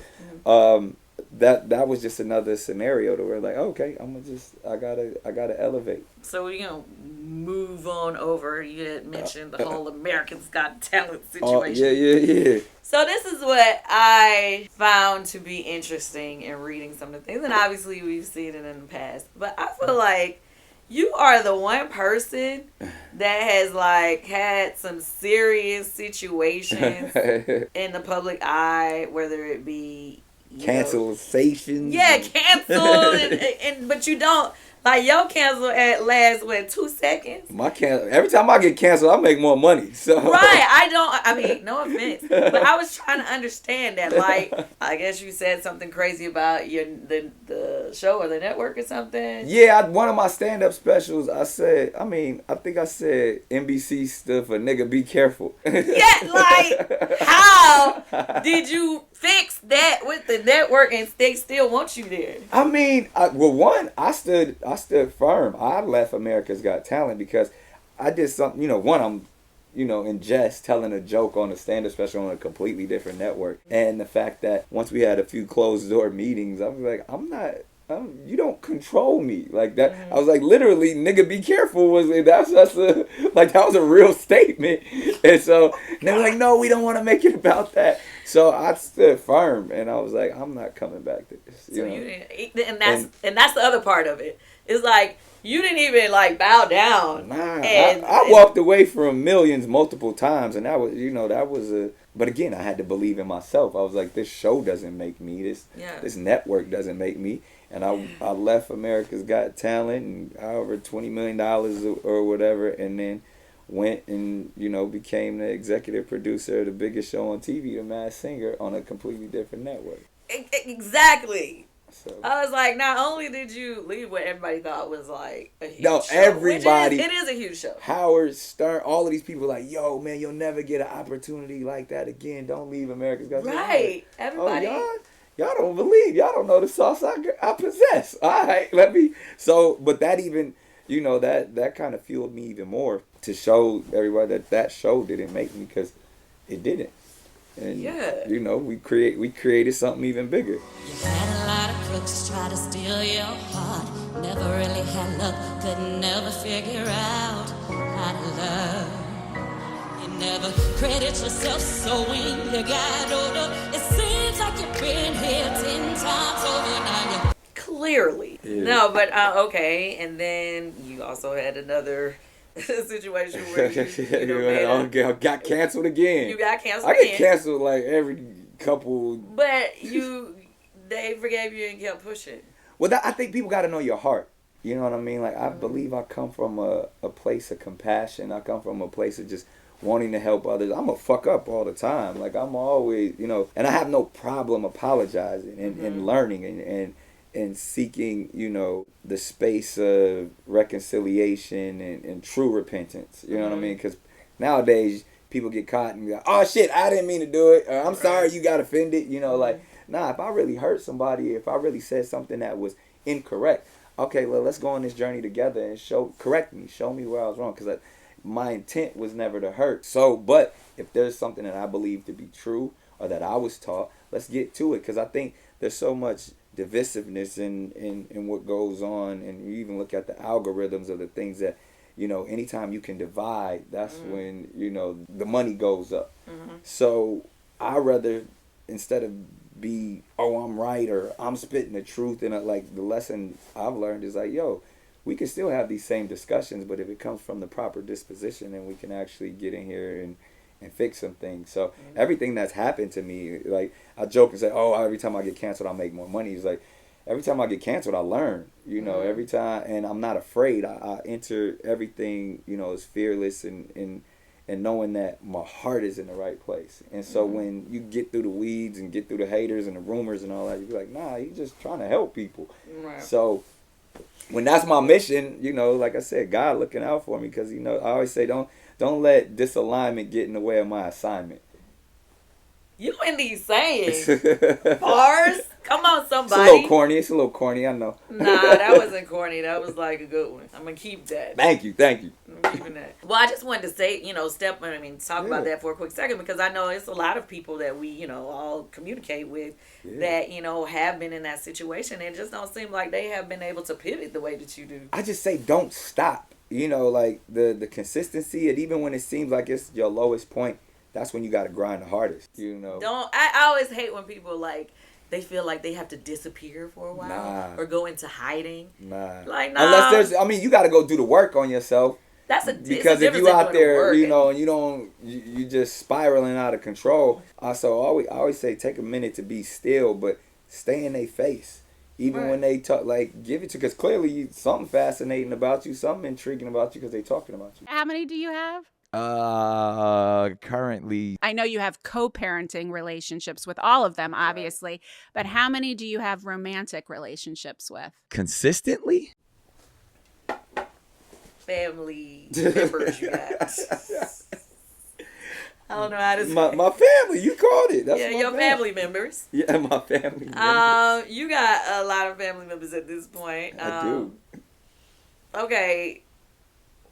Speaker 2: that was just another scenario to where like, okay, I gotta elevate.
Speaker 1: So we're gonna move on over. You had mentioned the whole America's Got Talent situation.
Speaker 2: Yeah.
Speaker 1: So this is what I found to be interesting in reading some of the things, and obviously we've seen it in the past. But I feel like you are the one person that has like had some serious situations in the public eye, whether it be
Speaker 2: cancellation.
Speaker 1: Yeah, canceled, and but you don't. Like, your cancel at last, 2 seconds?
Speaker 2: Every time I get canceled, I make more money. So
Speaker 1: Right. I mean, no offense. But I was trying to understand that. Like, I guess you said something crazy about the show or the network or something.
Speaker 2: Yeah, one of my stand-up specials, I think I said NBC stood for nigga be careful.
Speaker 1: Yeah, like, how did you fix that with the network and they still want you there?
Speaker 2: I mean, I stood firm. I left America's Got Talent because I did something, I'm, in jest telling a joke on a stand-up special on a completely different network. And the fact that once we had a few closed-door meetings, I was like, you don't control me like that. I was like, literally, nigga, be careful. That was a real statement. And so they were like, no, we don't want to make it about that. So I stood firm, and I was like, I'm not coming back to this.
Speaker 1: You didn't, and that's the other part of it. It's like you didn't even like bow down.
Speaker 2: Nah, I walked away from millions multiple times, and that was But again, I had to believe in myself. I was like, this show doesn't make me. This network doesn't make me. And I left America's Got Talent and over $20 million or whatever, and then went and became the executive producer of the biggest show on TV, The Masked Singer, on a completely different network.
Speaker 1: Exactly.
Speaker 2: So
Speaker 1: I was like, not only did you leave what everybody thought was like a huge show,
Speaker 2: everybody,
Speaker 1: it is a huge show.
Speaker 2: Howard Stern, all of these people like, yo, man, you'll never get an opportunity like that again. Don't leave America's Got Talent.
Speaker 1: Right. Everybody.
Speaker 2: Oh, y'all don't believe. Y'all don't know the sauce I possess. All right, but that even, that kind of fueled me even more to show everybody that show didn't make me, because it didn't. And we created something even bigger.
Speaker 10: You had a lot of crooks try to steal your heart. Never really had luck, could never figure out how to love. You never credit yourself, so when you got older, it seems like you've been here 10 times over now.
Speaker 1: Clearly. Yeah. No, but okay. And then you also had another situation where
Speaker 2: you got canceled again.
Speaker 1: You got canceled again.
Speaker 2: I get canceled like every couple.
Speaker 1: But they forgave you and kept pushing.
Speaker 2: Well, I think people got to know your heart. You know what I mean? Like, I believe I come from a place of compassion. I come from a place of just wanting to help others. I'm a fuck up all the time. Like, I'm always, and I have no problem apologizing and learning and seeking, the space of reconciliation and true repentance. You know what I mean? Because nowadays, people get caught and be like, oh, shit, I didn't mean to do it. Or, I'm sorry you got offended. Like, nah, if I really hurt somebody, if I really said something that was incorrect, okay, well, let's go on this journey together and correct me, show me where I was wrong, because my intent was never to hurt. So, but if there's something that I believe to be true or that I was taught, let's get to it, because I think there's so much divisiveness in what goes on, and you even look at the algorithms of the things that, you know, anytime you can divide, that's when, you know, the money goes up. So I rather, instead of be, oh, I'm right, or I'm spitting the truth, and like the lesson I've learned is like, yo, we can still have these same discussions, but if it comes from the proper disposition, then we can actually get in here and fix some things. So everything that's happened to me, like I joke and say, oh, every time I get canceled, I'll make more money. It's like, every time I get canceled, I learn, you know, every time, and I'm not afraid. I enter everything, you know, as fearless and knowing that my heart is in the right place. And so when you get through the weeds and get through the haters and the rumors and all that, you be like, nah, you just trying to help people. Right. So when that's my mission, you know, like I said, God looking out for me, because, you know, I always say, don't let disalignment get in the way of my assignment.
Speaker 1: You and these sayings. Bars? Come on, somebody.
Speaker 2: It's a little corny, I know.
Speaker 1: Nah, that wasn't corny. That was like a good one. I'm going to keep that.
Speaker 2: Thank you.
Speaker 1: I'm keeping that. Well, I just wanted to say, you know, talk about that for a quick second, because I know it's a lot of people that we, you know, all communicate with that, you know, have been in that situation, and it just don't seem like they have been able to pivot the way that you do.
Speaker 2: I just say don't stop. You know, like the consistency, and even when it seems like it's your lowest point, that's when you got to grind the hardest, you know.
Speaker 1: I always hate when people, like, they feel like they have to disappear for a while or go into hiding. Like, nah.
Speaker 2: Unless you got to go do the work on yourself. Because if you out there, you know, and you just spiraling out of control. So I always say, take a minute to be still, but stay in their face. Even when they talk, like, give it to, because clearly something fascinating about you, something intriguing about you, because they talking about you.
Speaker 11: How many do you have?
Speaker 4: Currently,
Speaker 11: I know you have co-parenting relationships with all of them, obviously, but how many do you have romantic relationships with?
Speaker 4: Consistently?
Speaker 1: Family members you got. I don't know how to say
Speaker 2: my family, you called it. That's
Speaker 1: your family members.
Speaker 2: Yeah, my family members.
Speaker 1: You got a lot of family members at this point.
Speaker 2: I do.
Speaker 1: Okay.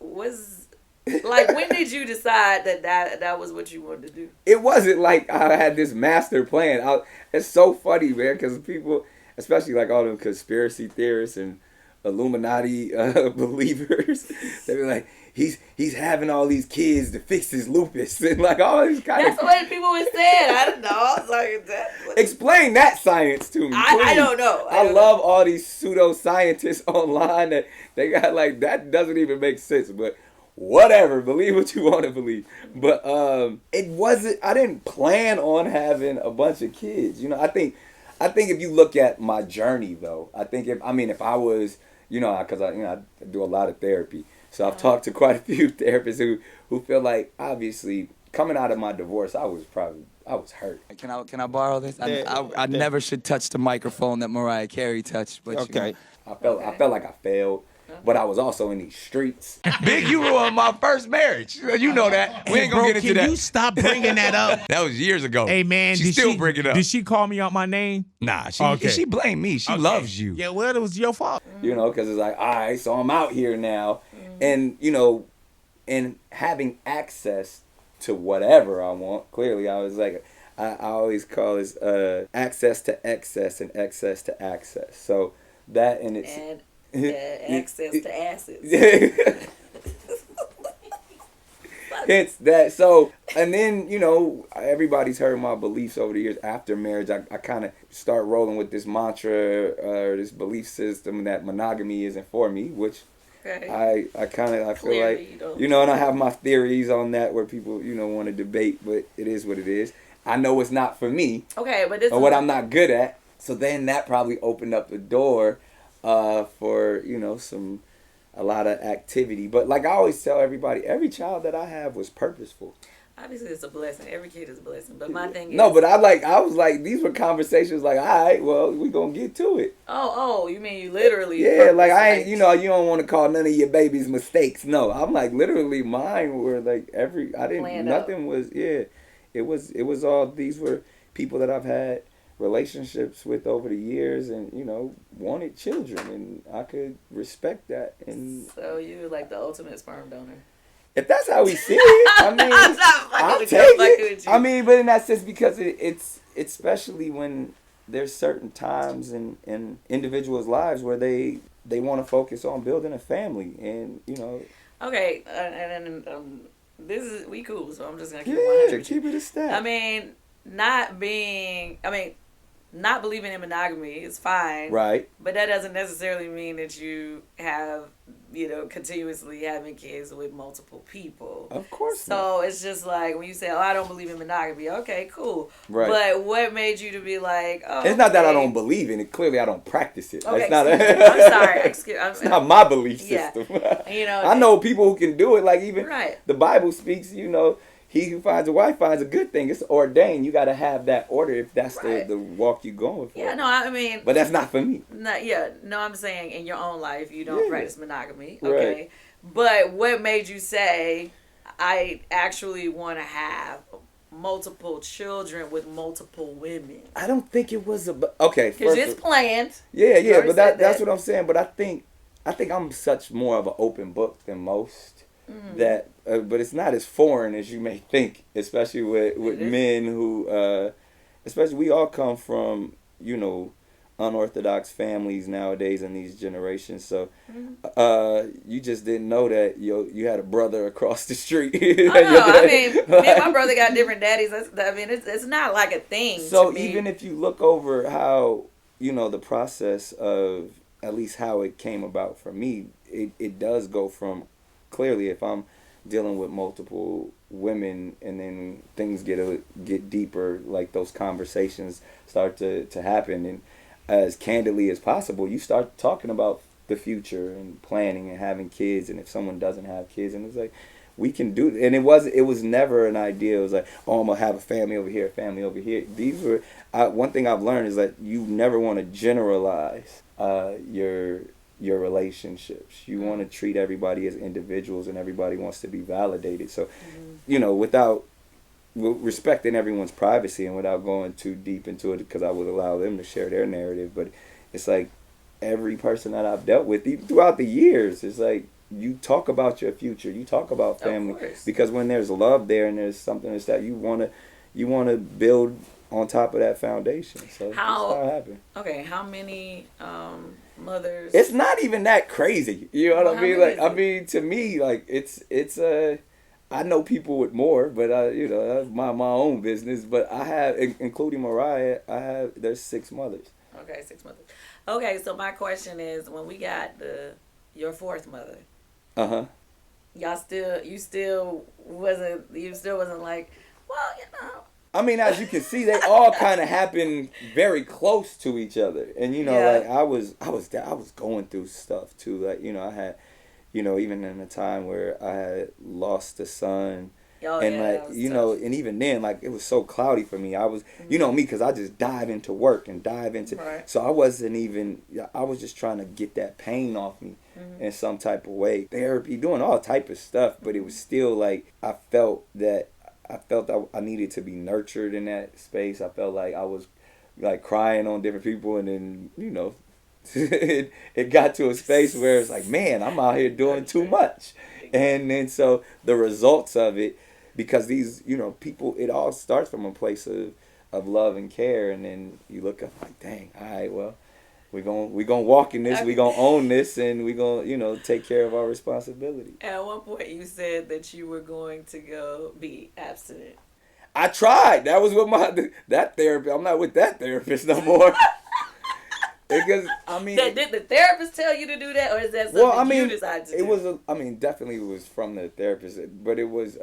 Speaker 1: When did you decide that was what you wanted to do?
Speaker 2: It wasn't like I had this master plan. It's so funny, man, because people, especially like all them conspiracy theorists and Illuminati believers, they be like, he's having all these kids to fix his lupus and like all these kind
Speaker 1: That's
Speaker 2: of.
Speaker 1: That's what people were saying. I don't know. I was like,
Speaker 2: explain that science to me.
Speaker 1: I don't know.
Speaker 2: I love all these pseudoscientists online that they got like that doesn't even make sense, but. Whatever, believe what you want to believe. But it wasn't. I didn't plan on having a bunch of kids. You know, I think if you look at my journey, though, I think if I was, you know, because I do a lot of therapy, so I've talked to quite a few therapists who feel like obviously coming out of my divorce, I was hurt.
Speaker 7: Can I borrow this? I never should touch the microphone that Mariah Carey touched. But
Speaker 2: okay, I felt like I failed. But I was also in these streets.
Speaker 5: Big, you ruined my first marriage. You know that. We ain't gonna get into that.
Speaker 12: Can you stop bringing that up?
Speaker 5: That was years ago.
Speaker 12: Hey, man.
Speaker 5: She still bring it up.
Speaker 12: Did she call me out my name?
Speaker 5: Nah, she blamed me. She loves you.
Speaker 12: Yeah, well, it was your fault.
Speaker 2: You know, because it's like, all right, so I'm out here now. And, you know, and having access to whatever I want, clearly I was like, I always call this access to excess and excess to access. So that and it's...
Speaker 1: access to asses.
Speaker 2: It's that. So, and then, you know, everybody's heard my beliefs over the years. After marriage, I kind of start rolling with this mantra or this belief system that monogamy isn't for me, which I feel like, you know, and I have my theories on that where people, you know, want to debate, but it is what it is. I know it's not for me.
Speaker 1: Okay, but this
Speaker 2: or what I'm not good at. So then that probably opened up the door for, you know, a lot of activity. But like I always tell everybody, every child that I have was purposeful.
Speaker 1: Obviously, it's a blessing. Every kid is a blessing. But my thing is...
Speaker 2: No, but I was like, these were conversations like, all right, well, we going to get to it.
Speaker 1: Oh, you mean you literally...
Speaker 2: Yeah, like I ain't, you know, you don't want to call none of your babies mistakes. No, I'm like, literally mine were like
Speaker 1: Planned
Speaker 2: nothing
Speaker 1: out.
Speaker 2: was, it was all, these were people that I've had relationships with over the years, and wanted children, and I could respect that. And
Speaker 1: so you like the ultimate sperm donor.
Speaker 2: If that's how we see it, I mean, I'll take it. I mean, but in that sense, because it's especially when there's certain times in individuals' lives where they want to focus on building a family, and
Speaker 1: Okay, and this is we cool, so I'm just gonna keep
Speaker 2: keep it a step.
Speaker 1: I mean, not believing in monogamy is fine,
Speaker 2: right?
Speaker 1: But that doesn't necessarily mean that you have continuously having kids with multiple people.
Speaker 2: Of course.
Speaker 1: So it's just like when you say, "Oh, I don't believe in monogamy." Okay, cool.
Speaker 2: Right.
Speaker 1: But what made you to be like, "Oh"?
Speaker 2: It's not that I don't believe in it. Clearly, I don't practice it.
Speaker 1: Okay,
Speaker 2: It's not.
Speaker 1: I'm sorry.
Speaker 2: It's not my belief system.
Speaker 1: Yeah.
Speaker 2: I know people who can do it. Like even
Speaker 1: right.
Speaker 2: The Bible speaks. He who finds a wife finds a good thing. It's ordained. You got to have that order if that's the walk you're going for.
Speaker 1: Yeah, no, I mean.
Speaker 2: But that's not for me.
Speaker 1: I'm saying in your own life you don't practice monogamy. Okay. Right. But what made you say, I actually want to have multiple children with multiple women?
Speaker 2: I don't think it was okay.
Speaker 1: Because it's planned.
Speaker 2: Yeah, but that's what I'm saying. But I think I'm such more of an open book than most. Mm-hmm. That, but it's not as foreign as you may think, especially with men who, especially we all come from, unorthodox families nowadays in these generations. So, you just didn't know that you had a brother across the street.
Speaker 1: I mean, me and my brother got different daddies. It's not like a thing.
Speaker 2: So
Speaker 1: to me.
Speaker 2: Even if you look over how, the process of at least how it came about for me, it does go from. Clearly, if I'm dealing with multiple women and then things get deeper, like those conversations start to happen, and as candidly as possible, you start talking about the future and planning and having kids. And if someone doesn't have kids, and it's like, we can do it. And it was never an idea. It was like, oh, I'm gonna have a family over here, a family over here. These were one thing I've learned is that you never want to generalize your relationships. You want to treat everybody as individuals, and everybody wants to be validated. So, without respecting everyone's privacy and without going too deep into it, because I would allow them to share their narrative. But it's like every person that I've dealt with even throughout the years, it's like you talk about your future, you talk about family, because when there's love there and there's something that's that you want to build on top of that foundation. So that's how it happened.
Speaker 1: Okay, how many mothers?
Speaker 2: It's not even that crazy. You know what I mean? Like, I mean, to me, like it's I know people with more, but that's my own business. But I have, including Mariah, there's 6 mothers.
Speaker 1: Okay, 6 mothers. Okay, so my question is, when we got your 4th mother, you still wasn't like, well,
Speaker 2: I mean, as you can see, they all kind of happen very close to each other, and like I was going through stuff too. Like I had, even in a time where I had lost a son, and and even then, like it was so cloudy for me. I was, me, because I just dive into work and dive into, so I wasn't even. I was just trying to get that pain off me in some type of way. Therapy, doing all type of stuff, but it was still like I felt I needed to be nurtured in that space. I felt like I was like crying on different people, and then it got to a space where it's like, man, I'm out here doing too much. And then so the results of it, because these people, it all starts from a place of love and care, and then you look up like, dang, all right, well, we're gonna walk in this, we're gonna own this, and we're gonna take care of our responsibility.
Speaker 1: At one point you said that you were going to go be abstinent.
Speaker 2: I tried. That was with that therapist. I'm not with that therapist no more. Because I mean,
Speaker 1: did the therapist tell you to do that, or is that something you decided to do?
Speaker 2: It was definitely it was from the therapist, but it was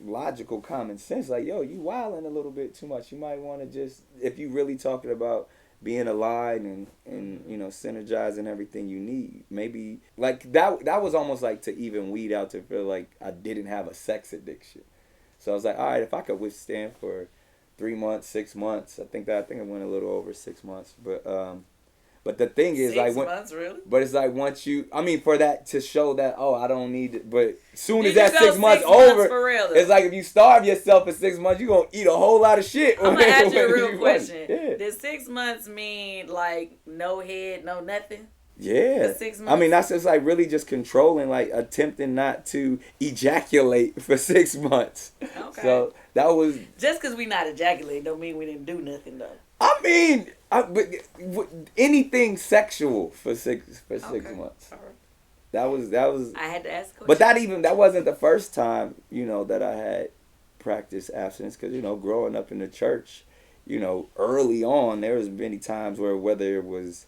Speaker 2: logical common sense. Like, yo, you wilding a little bit too much. You might want to just, if you really talking about being aligned and synergizing everything you need, maybe like that was almost like to even weed out, to feel like I didn't have a sex addiction. So I was like, all right, if I could withstand for 3 months, 6 months, I think it went a little over 6 months, but But the thing is,
Speaker 1: 6
Speaker 2: like,
Speaker 1: months, really?
Speaker 2: But it's like once you, I mean, for that to show that, oh, I don't need it. But as soon as
Speaker 1: Did you
Speaker 2: that
Speaker 1: go
Speaker 2: 6 months
Speaker 1: 6 months
Speaker 2: over,
Speaker 1: for real, though?
Speaker 2: it's like if you starve yourself for 6 months, you're gonna eat a whole lot of shit.
Speaker 1: I'm gonna ask you a real
Speaker 2: want.
Speaker 1: question.
Speaker 2: Yeah.
Speaker 1: Did 6 months mean like no head, no nothing?
Speaker 2: Yeah.
Speaker 1: For 6
Speaker 2: I
Speaker 1: months?
Speaker 2: mean, that's just like really just controlling, like attempting not to ejaculate for 6 months.
Speaker 1: Okay.
Speaker 2: So that was.
Speaker 1: Just because we not ejaculating don't mean we didn't do nothing though.
Speaker 2: I mean, but anything sexual for six months.
Speaker 1: All right.
Speaker 2: That was.
Speaker 1: I had to ask a question.
Speaker 2: But that wasn't the first time, that I had practiced abstinence, because growing up in the church, early on there was many times where whether it was,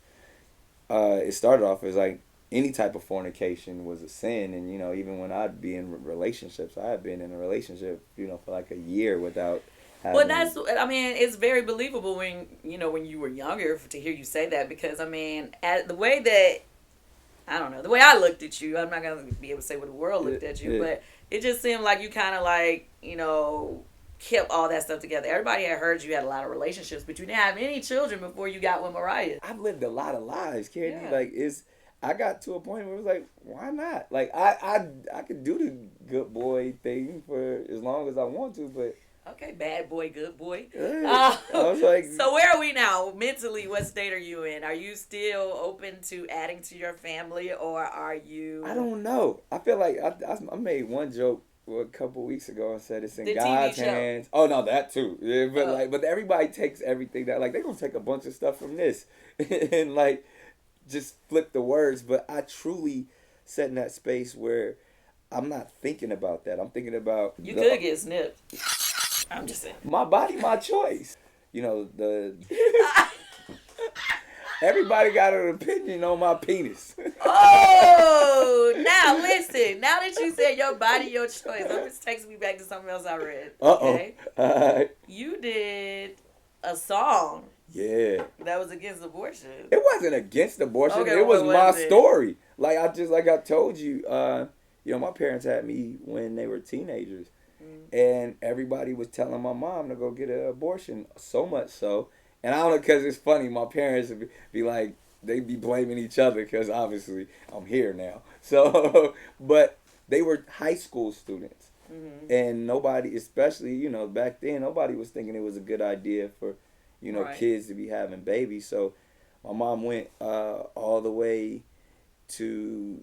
Speaker 2: it started off as like any type of fornication was a sin, and even when I'd be in relationships, I had been in a relationship for like a year without.
Speaker 1: Well, it's very believable when you were younger to hear you say that, because the way that, I don't know, the way I looked at you, I'm not going to be able to say what the world looked at you, but it just seemed like you kind of like, kept all that stuff together. Everybody had heard you had a lot of relationships, but you didn't have any children before you got with Mariah.
Speaker 2: I've lived a lot of lives, Candy.
Speaker 1: Yeah.
Speaker 2: Like, I got to a point where it was like, why not? Like, I could do the good boy thing for as long as I want to, but...
Speaker 1: Okay, bad boy, good boy.
Speaker 2: I was like,
Speaker 1: so where are we now? Mentally, what state are you in? Are you still open to adding to your family, or are you...
Speaker 2: I don't know. I feel like I made one joke a couple weeks ago and said it's in
Speaker 1: The
Speaker 2: God's
Speaker 1: TV show.
Speaker 2: hands. Oh, no, that too. Yeah, but everybody takes everything that, like, they're going to take a bunch of stuff from this and, like, just flip the words. But I truly sat in that space where I'm not thinking about that. I'm thinking about...
Speaker 1: You could get snipped. I'm just saying.
Speaker 2: My body, my choice. Everybody got an opinion on my penis.
Speaker 1: Oh, now listen. Now that you said your body, your choice, this takes me back to something else I read. Okay? You did a song.
Speaker 2: Yeah.
Speaker 1: That was against abortion.
Speaker 2: It wasn't against abortion.
Speaker 1: Okay,
Speaker 2: it was
Speaker 1: what
Speaker 2: my
Speaker 1: was it?
Speaker 2: story. Like I told you, my parents had me when they were teenagers. And everybody was telling my mom to go get an abortion, so much so. And I don't know, because it's funny, my parents would be like, they'd be blaming each other, because obviously I'm here now. So, but they were high school students. Mm-hmm. And nobody, especially, back then, nobody was thinking it was a good idea for,
Speaker 1: Right.
Speaker 2: kids to be having babies. So my mom went all the way to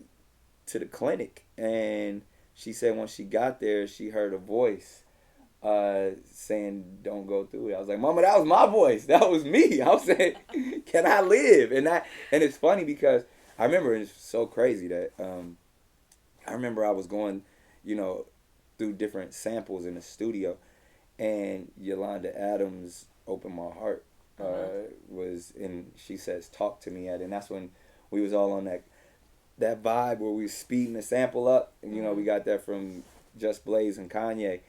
Speaker 2: the clinic, and she said when she got there, she heard a voice saying, don't go through it. I was like, Mama, that was my voice. That was me. I was saying, can I live? And it's funny because I remember, it's so crazy that I remember I was going, through different samples in the studio, and Yolanda Adams, Open My Heart, and she says, talk to me at it. And that's when we was all on that vibe where we was speeding the sample up. And, we got that from Just Blaze and Kanye.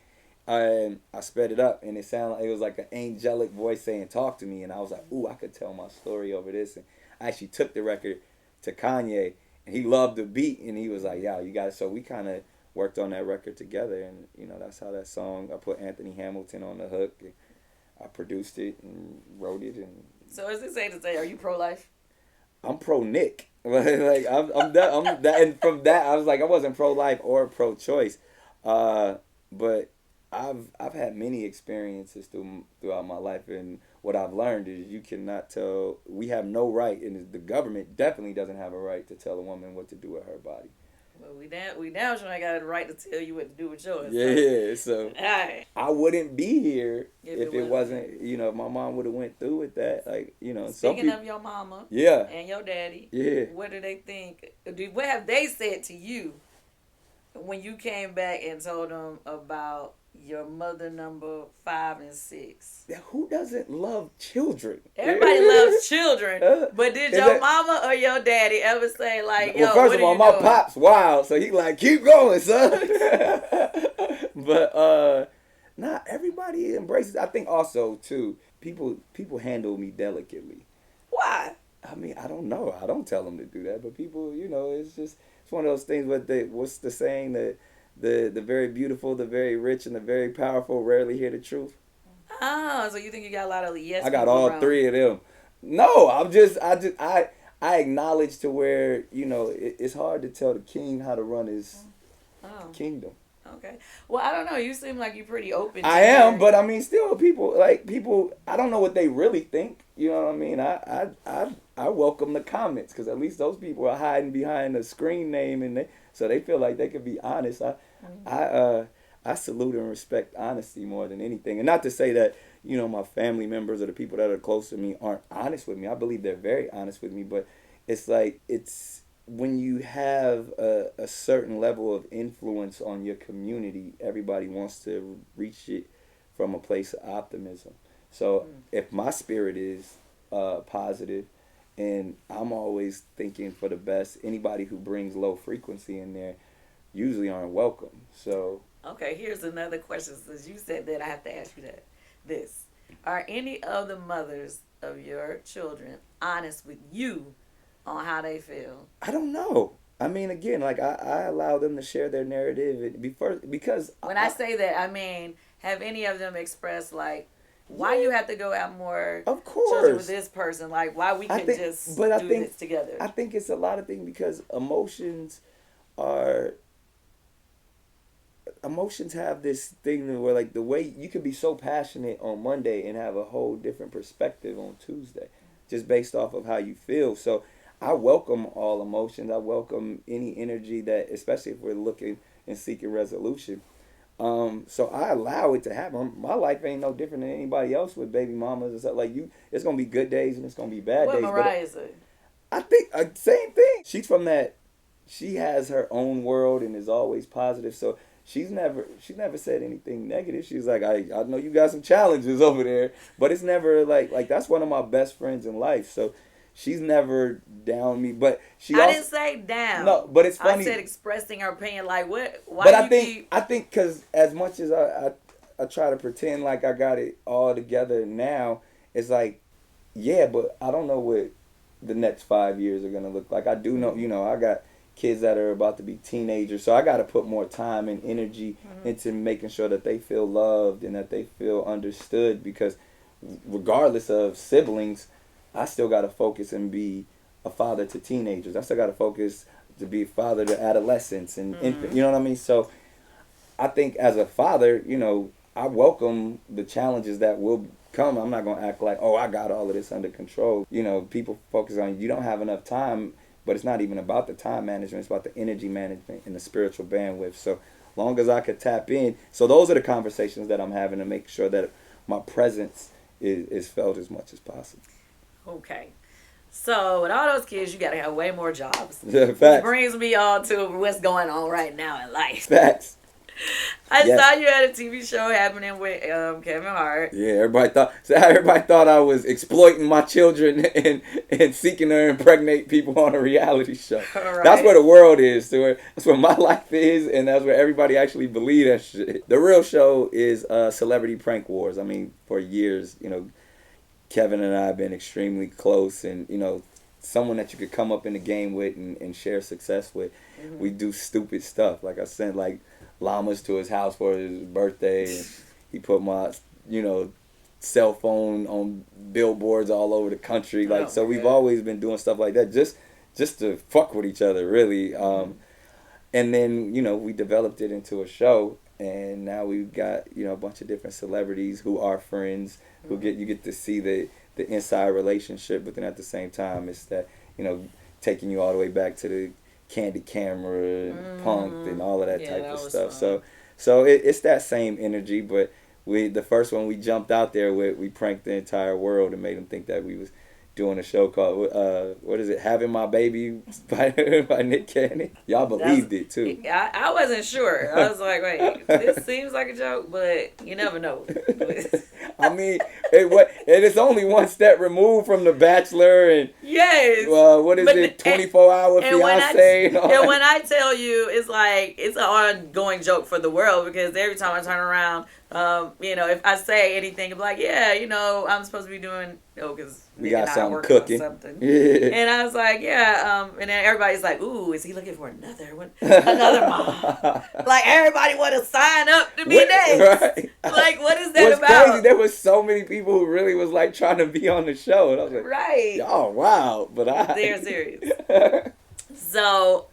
Speaker 2: And I sped it up, and it was like an angelic voice saying, talk to me. And I was like, ooh, I could tell my story over this. And I actually took the record to Kanye, and he loved the beat, and he was like, yeah, you got it. So we kind of worked on that record together, and, that's how that song, I put Anthony Hamilton on the hook. And I produced it and wrote it. And
Speaker 1: So is it safe to say, are you pro-life?
Speaker 2: I'm pro-Nick. Like I'm that, and from that I was like, I wasn't pro-life or pro-choice, but I've had many experiences throughout my life, and what I've learned is you cannot tell. We have no right, and the government definitely doesn't have a right to tell a woman what to do with her body.
Speaker 1: Well, we now sure I got the right to tell you what to do with yours.
Speaker 2: Yeah, so
Speaker 1: all right.
Speaker 2: I wouldn't be here if it wasn't,
Speaker 1: if
Speaker 2: my mom would have went through with that. Like,
Speaker 1: Speaking of your mama,
Speaker 2: yeah,
Speaker 1: and your daddy,
Speaker 2: yeah,
Speaker 1: what do they think? What have they said to you when you came back and told them about your mother number 5 and 6?
Speaker 2: Who doesn't love children?
Speaker 1: Everybody loves children, but did your mama or your daddy ever say like, "Yo,
Speaker 2: first of all, my pop's wild, so he like, keep going, son." But not everybody embraces. I think also too, people handle me delicately.
Speaker 1: Why?
Speaker 2: I mean, I don't know. I don't tell them to do that, but people, it's one of those things. What's the saying that? The very beautiful, the very rich, and the very powerful rarely hear the truth.
Speaker 1: Oh, so you think you got a lot of yes?
Speaker 2: I got all
Speaker 1: around.
Speaker 2: 3 of them. No, I acknowledge to where, you know, it's hard to tell the king how to run his kingdom.
Speaker 1: Okay. Well, I don't know. You seem like you're pretty open.
Speaker 2: I am, but I mean, still, people, I don't know what they really think. You know what I mean? I welcome the comments, because at least those people are hiding behind a screen name, and so they feel like they can be honest. I salute and respect honesty more than anything. And not to say that, you know, my family members or the people that are close to me aren't honest with me. I believe they're very honest with me, but it's like, it's when you have a certain level of influence on your community, everybody wants to reach it from a place of optimism. So if my spirit is positive, and I'm always thinking for the best, anybody who brings low frequency in there usually aren't welcome. So
Speaker 1: okay, here's another question. Since you said that, I have to ask you this. Are any of the mothers of your children honest with you on how they feel?
Speaker 2: I don't know. I mean, again, like, I allow them to share their narrative because
Speaker 1: when I say that, I mean, have any of them expressed, like, why you have to go out more
Speaker 2: of course
Speaker 1: children with this person? Like, why we can just do this together?
Speaker 2: I think it's a lot of things, because emotions have this thing where, like, the way you can be so passionate on Monday and have a whole different perspective on Tuesday, just based off of how you feel. So I welcome all emotions. I welcome any energy that, especially if we're looking and seeking resolution. So I allow it to happen. My life ain't no different than anybody else with baby mamas and stuff. Like, it's gonna be good days and it's gonna be bad days.
Speaker 1: What Mariah say?
Speaker 2: I think same thing. She's from that. She has her own world and is always positive. So she never said anything negative. She's like, I know you got some challenges over there, but it's never like that's one of my best friends in life. So she's never down me, but I
Speaker 1: didn't say down.
Speaker 2: No, but it's funny.
Speaker 1: I said expressing her opinion. Like, what? Why?
Speaker 2: But I think because as much as I try to pretend like I got it all together now, it's like, yeah, but I don't know what the next 5 years are gonna look like. I do know, you know, I got kids that are about to be teenagers, so I got to put more time and energy into making sure that they feel loved and that they feel understood, because regardless of siblings, I still got to focus and be a father to teenagers. I still got to focus to be a father to adolescents and infants. You know what I mean? So I think as a father, you know, I welcome the challenges that will come. I'm not going to act like, oh, I got all of this under control. You know, people focus on, you don't have enough time, but it's not even about the time management. It's about the energy management and the spiritual bandwidth. So long as I could tap in. So those are the conversations that I'm having to make sure that my presence is felt as much as possible.
Speaker 1: Okay. So with all those kids, you got to have way more jobs.
Speaker 2: Facts.
Speaker 1: Which brings me on to what's going on right now in life.
Speaker 2: Facts.
Speaker 1: I saw you had a TV show happening with Kevin Hart.
Speaker 2: Yeah, everybody thought I was exploiting my children and seeking to impregnate people on a reality show. Right. That's where the world is. That's where my life is, and that's where everybody actually believe that shit. The real show is Celebrity Prank Wars. I mean, for years, you know, Kevin and I have been extremely close, and, you know, someone that you could come up in the game with and share success with. Mm-hmm. We do stupid stuff. Like, I sent, like, llamas to his house for his birthday, and he put my, you know, cell phone on billboards all over the country. Like, so we've always been doing stuff like that just to fuck with each other, really. And then, you know, we developed it into a show, and now we've got, you know, a bunch of different celebrities who are friends, who you get to see the inside relationship, but then at the same time, it's that, you know, taking you all the way back to the Kandi camera and Punk'd and all of that type of stuff. Fun. So it's that same energy, but the first one we jumped out there with, we pranked the entire world and made them think that we was doing a show called what is it, Having My Baby by Nick Cannon. Y'all believed it too.
Speaker 1: I wasn't sure. I was like, wait, this seems like a joke, but you never know.
Speaker 2: I mean, it's only one step removed from The Bachelor and what is it, 24-hour fiance.
Speaker 1: When I tell you, it's like it's an ongoing joke for the world, because every time I turn around, You know, if I say anything, I'm like, yeah, you know, I'm supposed to be doing, because
Speaker 2: We
Speaker 1: Nick
Speaker 2: got
Speaker 1: and I
Speaker 2: something
Speaker 1: working
Speaker 2: cooking.
Speaker 1: on something.
Speaker 2: Yeah.
Speaker 1: And I was like, yeah, and then everybody's like, ooh, is he looking for another one? Another mom? Like, everybody want to sign up to be next.
Speaker 2: Right.
Speaker 1: Like, what is that
Speaker 2: What's
Speaker 1: about?
Speaker 2: crazy, there was so many people who really was like trying to be on the show. And I was like,
Speaker 1: Right.
Speaker 2: oh, wow. But
Speaker 1: They're serious. So,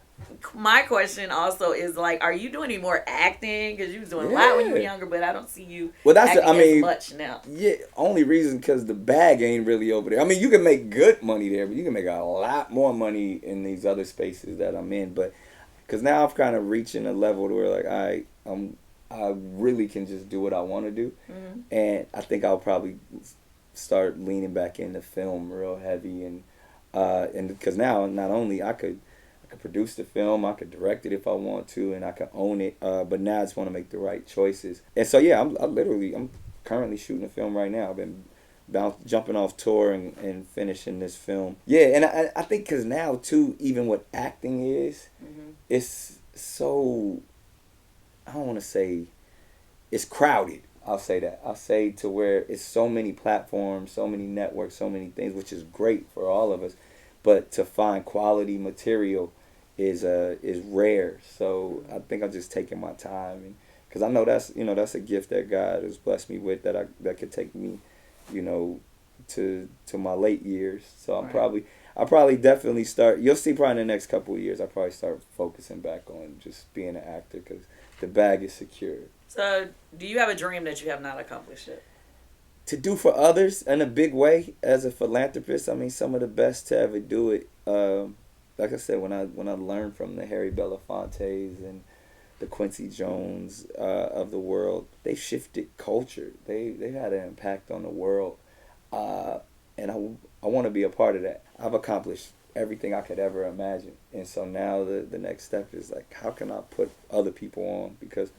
Speaker 1: my question also is like, are you doing any more acting? Because you was doing a lot when you were younger, but I don't see you acting as much now.
Speaker 2: Yeah, only reason because the bag ain't really over there. I mean, you can make good money there, but you can make a lot more money in these other spaces that I'm in. But because now I'm kind of reaching a level to where like I really can just do what I want to do, and I think I'll probably start leaning back into film real heavy, and because now not only I could produce the film, I could direct it if I want to, and I could own it. But now I just want to make the right choices. And so yeah, I'm currently shooting a film right now. I've been jumping off tour and finishing this film. Yeah, and I think because now too, even what acting is, it's so, I don't want to say it's crowded. I'll say that. I'll say to where it's so many platforms, so many networks, so many things, which is great for all of us. But to find quality material is rare. So I think I'm just taking my time, because I know that's a gift that God has blessed me with that could take me, to my late years. So I'll probably definitely start. You'll see probably in the next couple of years. I'll probably start focusing back on just being an actor because the bag is secure.
Speaker 1: So do you have a dream that you have not accomplished yet?
Speaker 2: To do for others in a big way as a philanthropist. I mean, some of the best to ever do it. Like I said, when I learned from the Harry Belafontes and the Quincy Jones of the world, they shifted culture. They had an impact on the world, and I want to be a part of that. I've accomplished everything I could ever imagine, and so now the next step is like, how can I put other people on? Because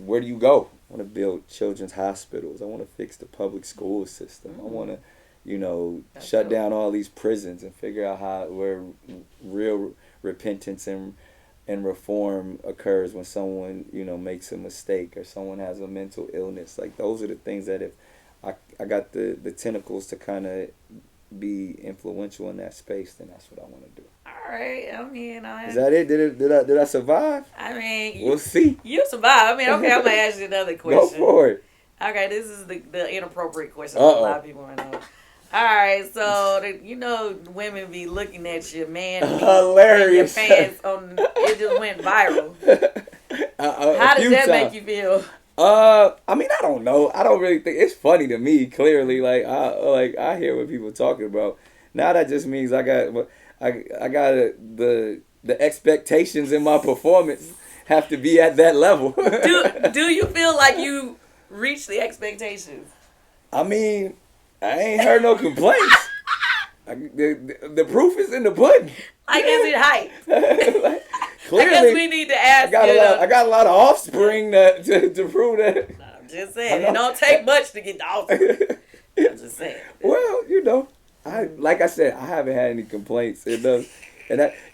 Speaker 2: where do you go? I want to build children's hospitals. I want to fix the public school system. I want to, shut down all these prisons and figure out where real repentance and reform occurs when someone, makes a mistake or someone has a mental illness. Like, those are the things that if I got the tentacles to kind of be influential in that space, then that's what I want to do.
Speaker 1: All right. I mean,
Speaker 2: is that it? Did I survive?
Speaker 1: I mean,
Speaker 2: we'll see.
Speaker 1: You survived. I mean, okay, I'm gonna ask you another question.
Speaker 2: Go for it.
Speaker 1: Okay, this is the inappropriate question that a lot of people want to know. All right, so women be looking at your man,
Speaker 2: hilarious,
Speaker 1: your pants on. It just went viral. How does that make you feel?
Speaker 2: I mean, I don't know. I don't really think it's funny to me. Clearly, I hear what people talking about. Now that just means I got the expectations in my performance have to be at that level.
Speaker 1: Do you feel like you reached the expectations?
Speaker 2: I mean, I ain't heard no complaints. The proof is in the pudding.
Speaker 1: Like, is it hype?
Speaker 2: Clearly,
Speaker 1: I guess we need to ask.
Speaker 2: I got a lot of offspring to prove that.
Speaker 1: I'm just saying, it don't take much to get the offspring. I'm just saying.
Speaker 2: Well, like I said, I haven't had any complaints in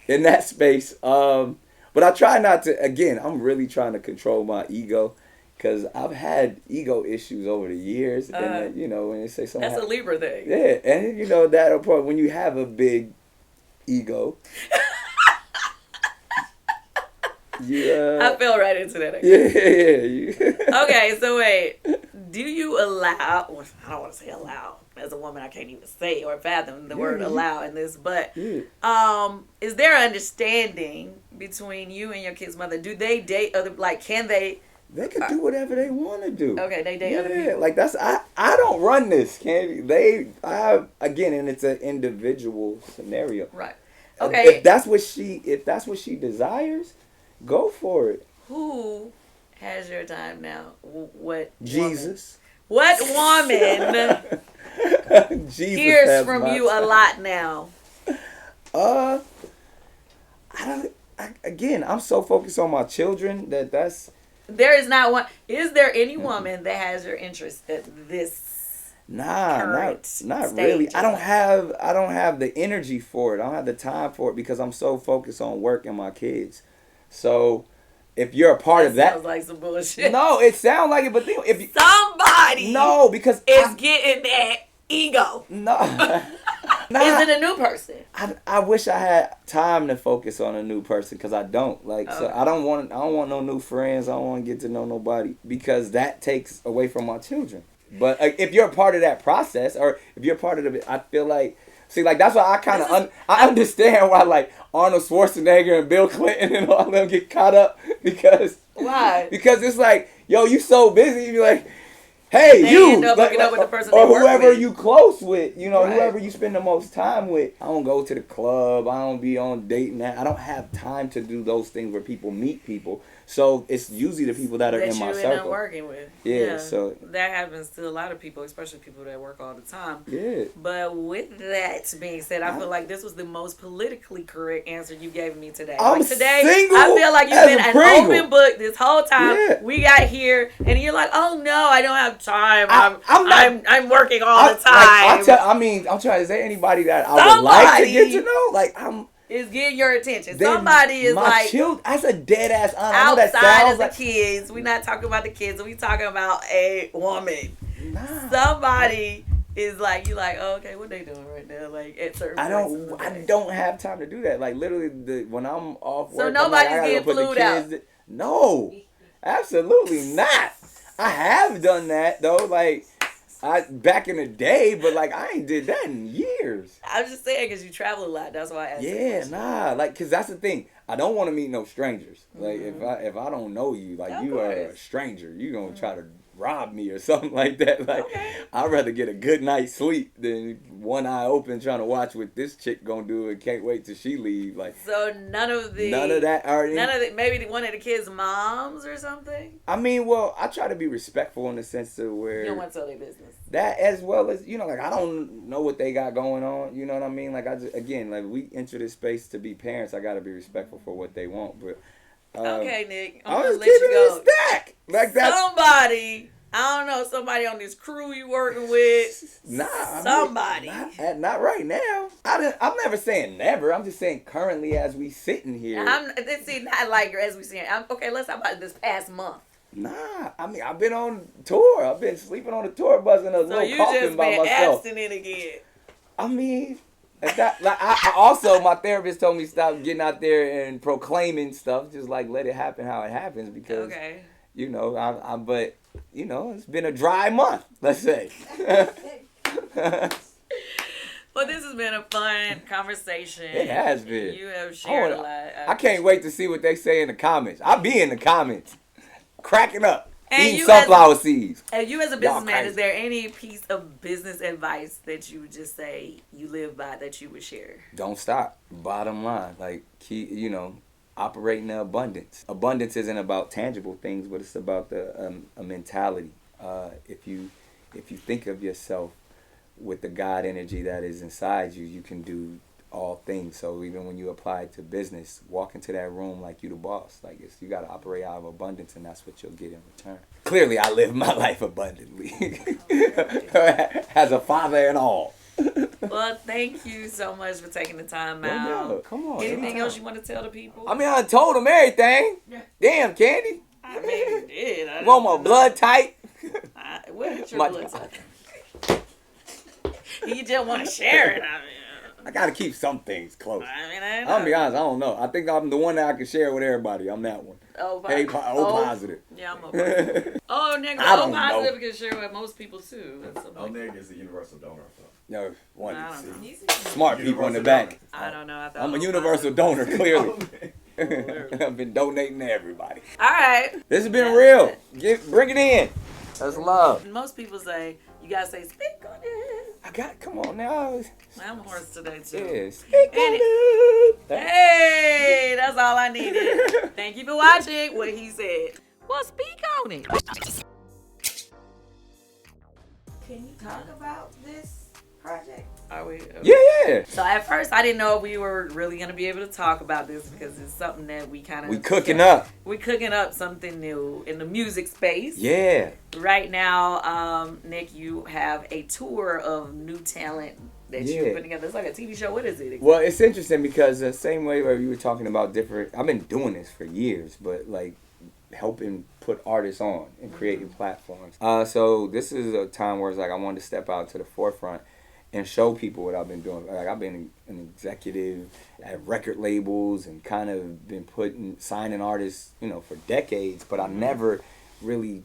Speaker 2: that space. But I try not to. Again, I'm really trying to control my ego, because I've had ego issues over the years. And when they say something,
Speaker 1: that's a Libra thing.
Speaker 2: Yeah, and that part when you have a big ego.
Speaker 1: I fell right into that.
Speaker 2: Yeah.
Speaker 1: Okay, so wait. Do you allow? Well, I don't want to say allow. As a woman, I can't even say or fathom the word allow in this. But is there an understanding between you and your kid's mother? Do they date other? Like, can they?
Speaker 2: They can do whatever they want to do.
Speaker 1: Okay, they date other people.
Speaker 2: Like, that's I don't run this. Again, and it's an individual scenario.
Speaker 1: Right. Okay.
Speaker 2: If that's what she desires, go for it.
Speaker 1: Who has your time now? What?
Speaker 2: Jesus.
Speaker 1: Woman? What woman hears from you a lot now?
Speaker 2: I'm so focused on my children that's.
Speaker 1: There is not one. Is there any woman that has your interest at this?
Speaker 2: Not really. I don't have the energy for it. I don't have the time for it because I'm so focused on work and my kids. So if you're a part of that.
Speaker 1: Sounds like some bullshit.
Speaker 2: No, it sounds like it, but think if
Speaker 1: somebody
Speaker 2: because
Speaker 1: is getting that ego.
Speaker 2: No.
Speaker 1: Is it a new person?
Speaker 2: I wish I had time to focus on a new person because I don't. So I don't want no new friends. I don't want to get to know nobody because that takes away from my children. But if you're a part of that process, or if you're part of it, I feel like that's why I kind of I understand why like Arnold Schwarzenegger and Bill Clinton and all of them get caught up because
Speaker 1: why?
Speaker 2: Because it's like, yo, you so busy, you be like, hey,
Speaker 1: they
Speaker 2: you,
Speaker 1: end up hooking up with the person
Speaker 2: or
Speaker 1: they work
Speaker 2: whoever
Speaker 1: with.
Speaker 2: you close with,
Speaker 1: Right.
Speaker 2: whoever you spend the most time with. I don't go to the club. I don't be on dating. I don't have time to do those things where people meet people. So it's usually the people that are in my circle.
Speaker 1: That you're working with.
Speaker 2: Yeah, so
Speaker 1: that happens to a lot of people, especially people that work all the time.
Speaker 2: Yeah.
Speaker 1: But with that being said, I feel like this was the most politically correct answer you gave me today.
Speaker 2: I'm
Speaker 1: today,
Speaker 2: single
Speaker 1: I feel like you've
Speaker 2: as
Speaker 1: been
Speaker 2: a
Speaker 1: an
Speaker 2: Pringle.
Speaker 1: open book this whole time.
Speaker 2: Yeah.
Speaker 1: We got here, and you're like, "Oh no, I don't have time. I'm working all the
Speaker 2: I'm
Speaker 1: time."
Speaker 2: trying. Is there anybody that I would like to get to know? Like
Speaker 1: is getting your attention. Somebody is like
Speaker 2: that's a dead ass honor. I know that
Speaker 1: outside
Speaker 2: sounds
Speaker 1: of the
Speaker 2: like
Speaker 1: kids. We're not talking about the kids. We talking about a woman. Somebody is like, you like, oh, okay, what they doing right now? Like at certain
Speaker 2: I don't have time to do that. Like literally, when I'm off work,
Speaker 1: so nobody's
Speaker 2: getting
Speaker 1: flued out.
Speaker 2: No, absolutely not. I have done that though. Like back in the day, but like I ain't did that in years.
Speaker 1: I'm just saying because you travel a lot. That's why I asked.
Speaker 2: Yeah, cause that's the thing. I don't want to meet no strangers. Like if I don't know you, like you are a stranger, you gonna try to rob me or something like that. Like I'd rather get a good night's sleep than one eye open trying to watch what this chick gonna do and can't wait till she leave. Like
Speaker 1: so none of that. Maybe one of the kids' moms or something.
Speaker 2: I mean, well, I try to be respectful in the sense of where
Speaker 1: you don't want to tell their business.
Speaker 2: That as well as like I don't know what they got going on. You know what I mean? Like like we enter this space to be parents. I gotta be respectful for what they want. But
Speaker 1: okay, Nick,
Speaker 2: I'm
Speaker 1: gonna
Speaker 2: just
Speaker 1: let you
Speaker 2: keeping
Speaker 1: go.
Speaker 2: it stack. Like that.
Speaker 1: Somebody, I don't know, somebody on this crew you working with. Somebody.
Speaker 2: Not right now. I'm never saying never. I'm just saying currently as we sitting here.
Speaker 1: Not like as we saying. Okay, let's talk about this past month.
Speaker 2: Nah, I mean I've been on tour. I've been sleeping on the tour bus in a little coffin by myself. So you just been
Speaker 1: abstinent again.
Speaker 2: I mean, I also my therapist told me stop getting out there and proclaiming stuff. Just like let it happen how it happens because but it's been a dry month. Let's say.
Speaker 1: Well, this has been a fun conversation.
Speaker 2: It has been.
Speaker 1: You have shared a lot.
Speaker 2: I can't wait to see what they say in the comments. I'll be in the comments. Cracking up.
Speaker 1: And
Speaker 2: eating sunflower seeds.
Speaker 1: And you as a businessman, is there any piece of business advice that you would just say you live by that you would share?
Speaker 2: Don't stop. Bottom line. Like, operate in abundance. Abundance isn't about tangible things, but it's about a mentality. If you think of yourself with the God energy that is inside you, you can do all things. So even when you apply it to business, walk into that room like you the boss. Like you got to operate out of abundance, and that's what you'll get in return. Clearly, I live my life abundantly as a father and all.
Speaker 1: Well, thank you so much for taking the time out.
Speaker 2: No, come on.
Speaker 1: Anything else you want to tell the people?
Speaker 2: I mean, I told them everything. Yeah. Damn, Kandi.
Speaker 1: I mean, you did.
Speaker 2: Want my blood tight?
Speaker 1: What's your blood tight? You just want to share it.
Speaker 2: I gotta keep some things close.
Speaker 1: I mean,
Speaker 2: I'll be honest, I don't know. I think I'm the one that I can share with everybody. I'm that one. Positive.
Speaker 1: Yeah, I'm positive. Nigga, positive can share with most people too.
Speaker 13: Nigga is a universal donor.
Speaker 2: No, smart people in the back.
Speaker 1: I don't know.
Speaker 2: I'm a universal donor, clearly. I've been donating to everybody.
Speaker 1: All right.
Speaker 2: This has been real. Bring it in. That's love.
Speaker 1: Most people say, you gotta say, speak on it.
Speaker 2: Come on now.
Speaker 1: I'm hoarse today too.
Speaker 2: Yeah, speak on it.
Speaker 1: Hey, that's all I needed. Thank you for watching what he said. Well, speak on it. Can you talk about this project? Are we?
Speaker 2: Yeah.
Speaker 1: So at first, I didn't know if we were really gonna be able to talk about this because it's something that we kind of
Speaker 2: cooking up.
Speaker 1: We're cooking up something new in the music space.
Speaker 2: Yeah.
Speaker 1: Right now, Nick, you have a tour of new talent that you're putting together. It's like a TV show. What is it?
Speaker 2: Well, it's interesting because the same way where you were talking about different. I've been doing this for years, but like helping put artists on and creating platforms. So this is a time where it's like I wanted to step out to the forefront and show people what I've been doing. Like I've been an executive at record labels and kind of been signing artists, for decades, but I never really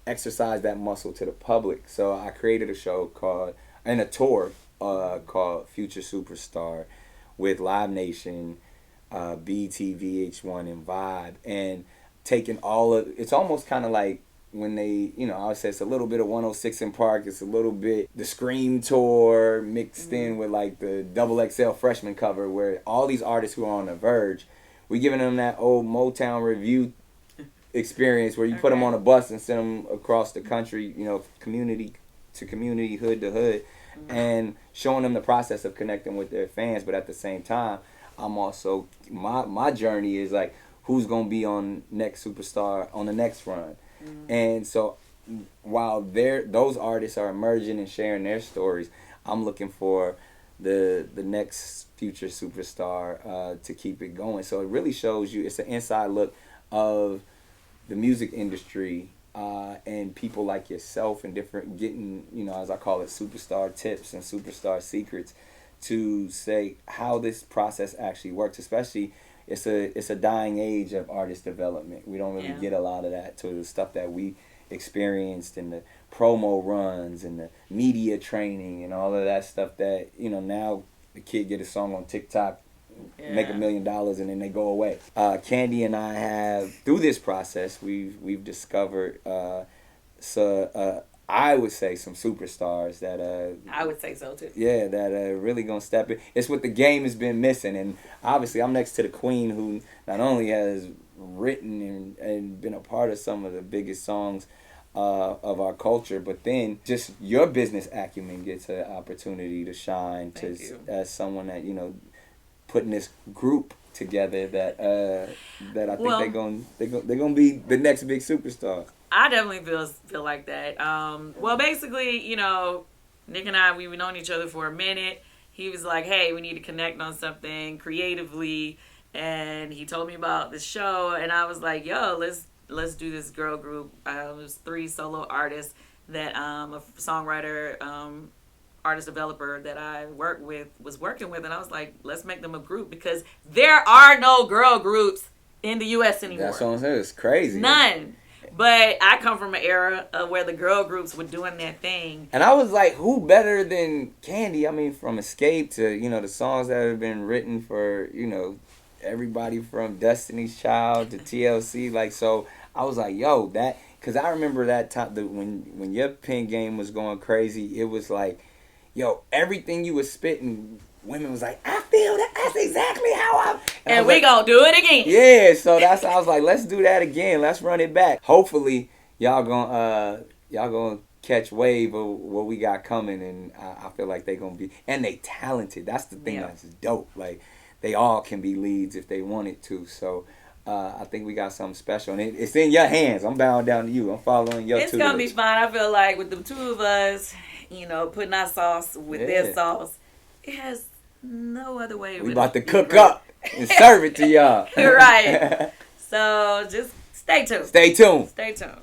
Speaker 2: exercised that muscle to the public. So I created a tour called Future Superstar with Live Nation, BT, VH1, and Vibe, and taking it's almost kind of like when they, I would say it's a little bit of 106 in Park, it's a little bit the Scream tour mixed in with like the XXL freshman cover, where all these artists who are on the verge, we giving them that old Motown review experience where you put them on a bus and send them across the country, community to community, hood to hood, and showing them the process of connecting with their fans. But at the same time, I'm also, my journey is like, who's going to be on next Superstar on the next run. And so while those artists are emerging and sharing their stories, I'm looking for the next Future Superstar to keep it going. So it really shows you, it's an inside look of the music industry and people like yourself and getting, as I call it, superstar tips and superstar secrets to say how this process actually works. Especially, it's a dying age of artist development. We don't really get a lot of that to the stuff that we experienced in the promo runs and the media training and all of that stuff that, now the kid get a song on TikTok, make $1 million, and then they go away. Kandi and I have, through this process, we've discovered I would say some superstars that
Speaker 1: I would say so too.
Speaker 2: Yeah, that really gonna step in. It's what the game has been missing, and obviously I'm next to the queen, who not only has written and been a part of some of the biggest songs of our culture, but then just your business acumen gets an opportunity to shine as someone that putting this group together that I think they're gonna be the next big superstar.
Speaker 1: I definitely feel like that. Well, basically, Nick and I, we've known each other for a minute. He was like, hey, we need to connect on something creatively. And he told me about this show. And I was like, yo, let's do this girl group. It was 3 solo artists that a songwriter, artist developer that I was working with. And I was like, let's make them a group, because there are no girl groups in the U.S. anymore.
Speaker 2: That's what I'm saying. It's crazy.
Speaker 1: None. But I come from an era where the girl groups were doing their thing.
Speaker 2: And I was like, who better than Kandi? I mean, from Escape to, the songs that have been written for, everybody from Destiny's Child to TLC. Like, so I was like, yo, because I remember that time when your pen game was going crazy, it was like, yo, everything you was spitting, women was like, I feel that. That's exactly how I'm.
Speaker 1: And we gonna do it again.
Speaker 2: Yeah, so I was like, let's do that again. Let's run it back. Hopefully, y'all gonna catch wave of what we got coming, and I feel like they gonna be, and they talented. That's the thing that's dope. Like, they all can be leads if they wanted to. So I think we got something special, and it's in your hands. I'm bowing down to you. I'm following your.
Speaker 1: It's gonna be fine. I feel like with the 2 of us, putting our sauce with their sauce, it has no other way.
Speaker 2: We about to cook up and serve it to y'all.
Speaker 1: You're right. So just stay tuned.
Speaker 2: Stay tuned.
Speaker 1: Stay tuned.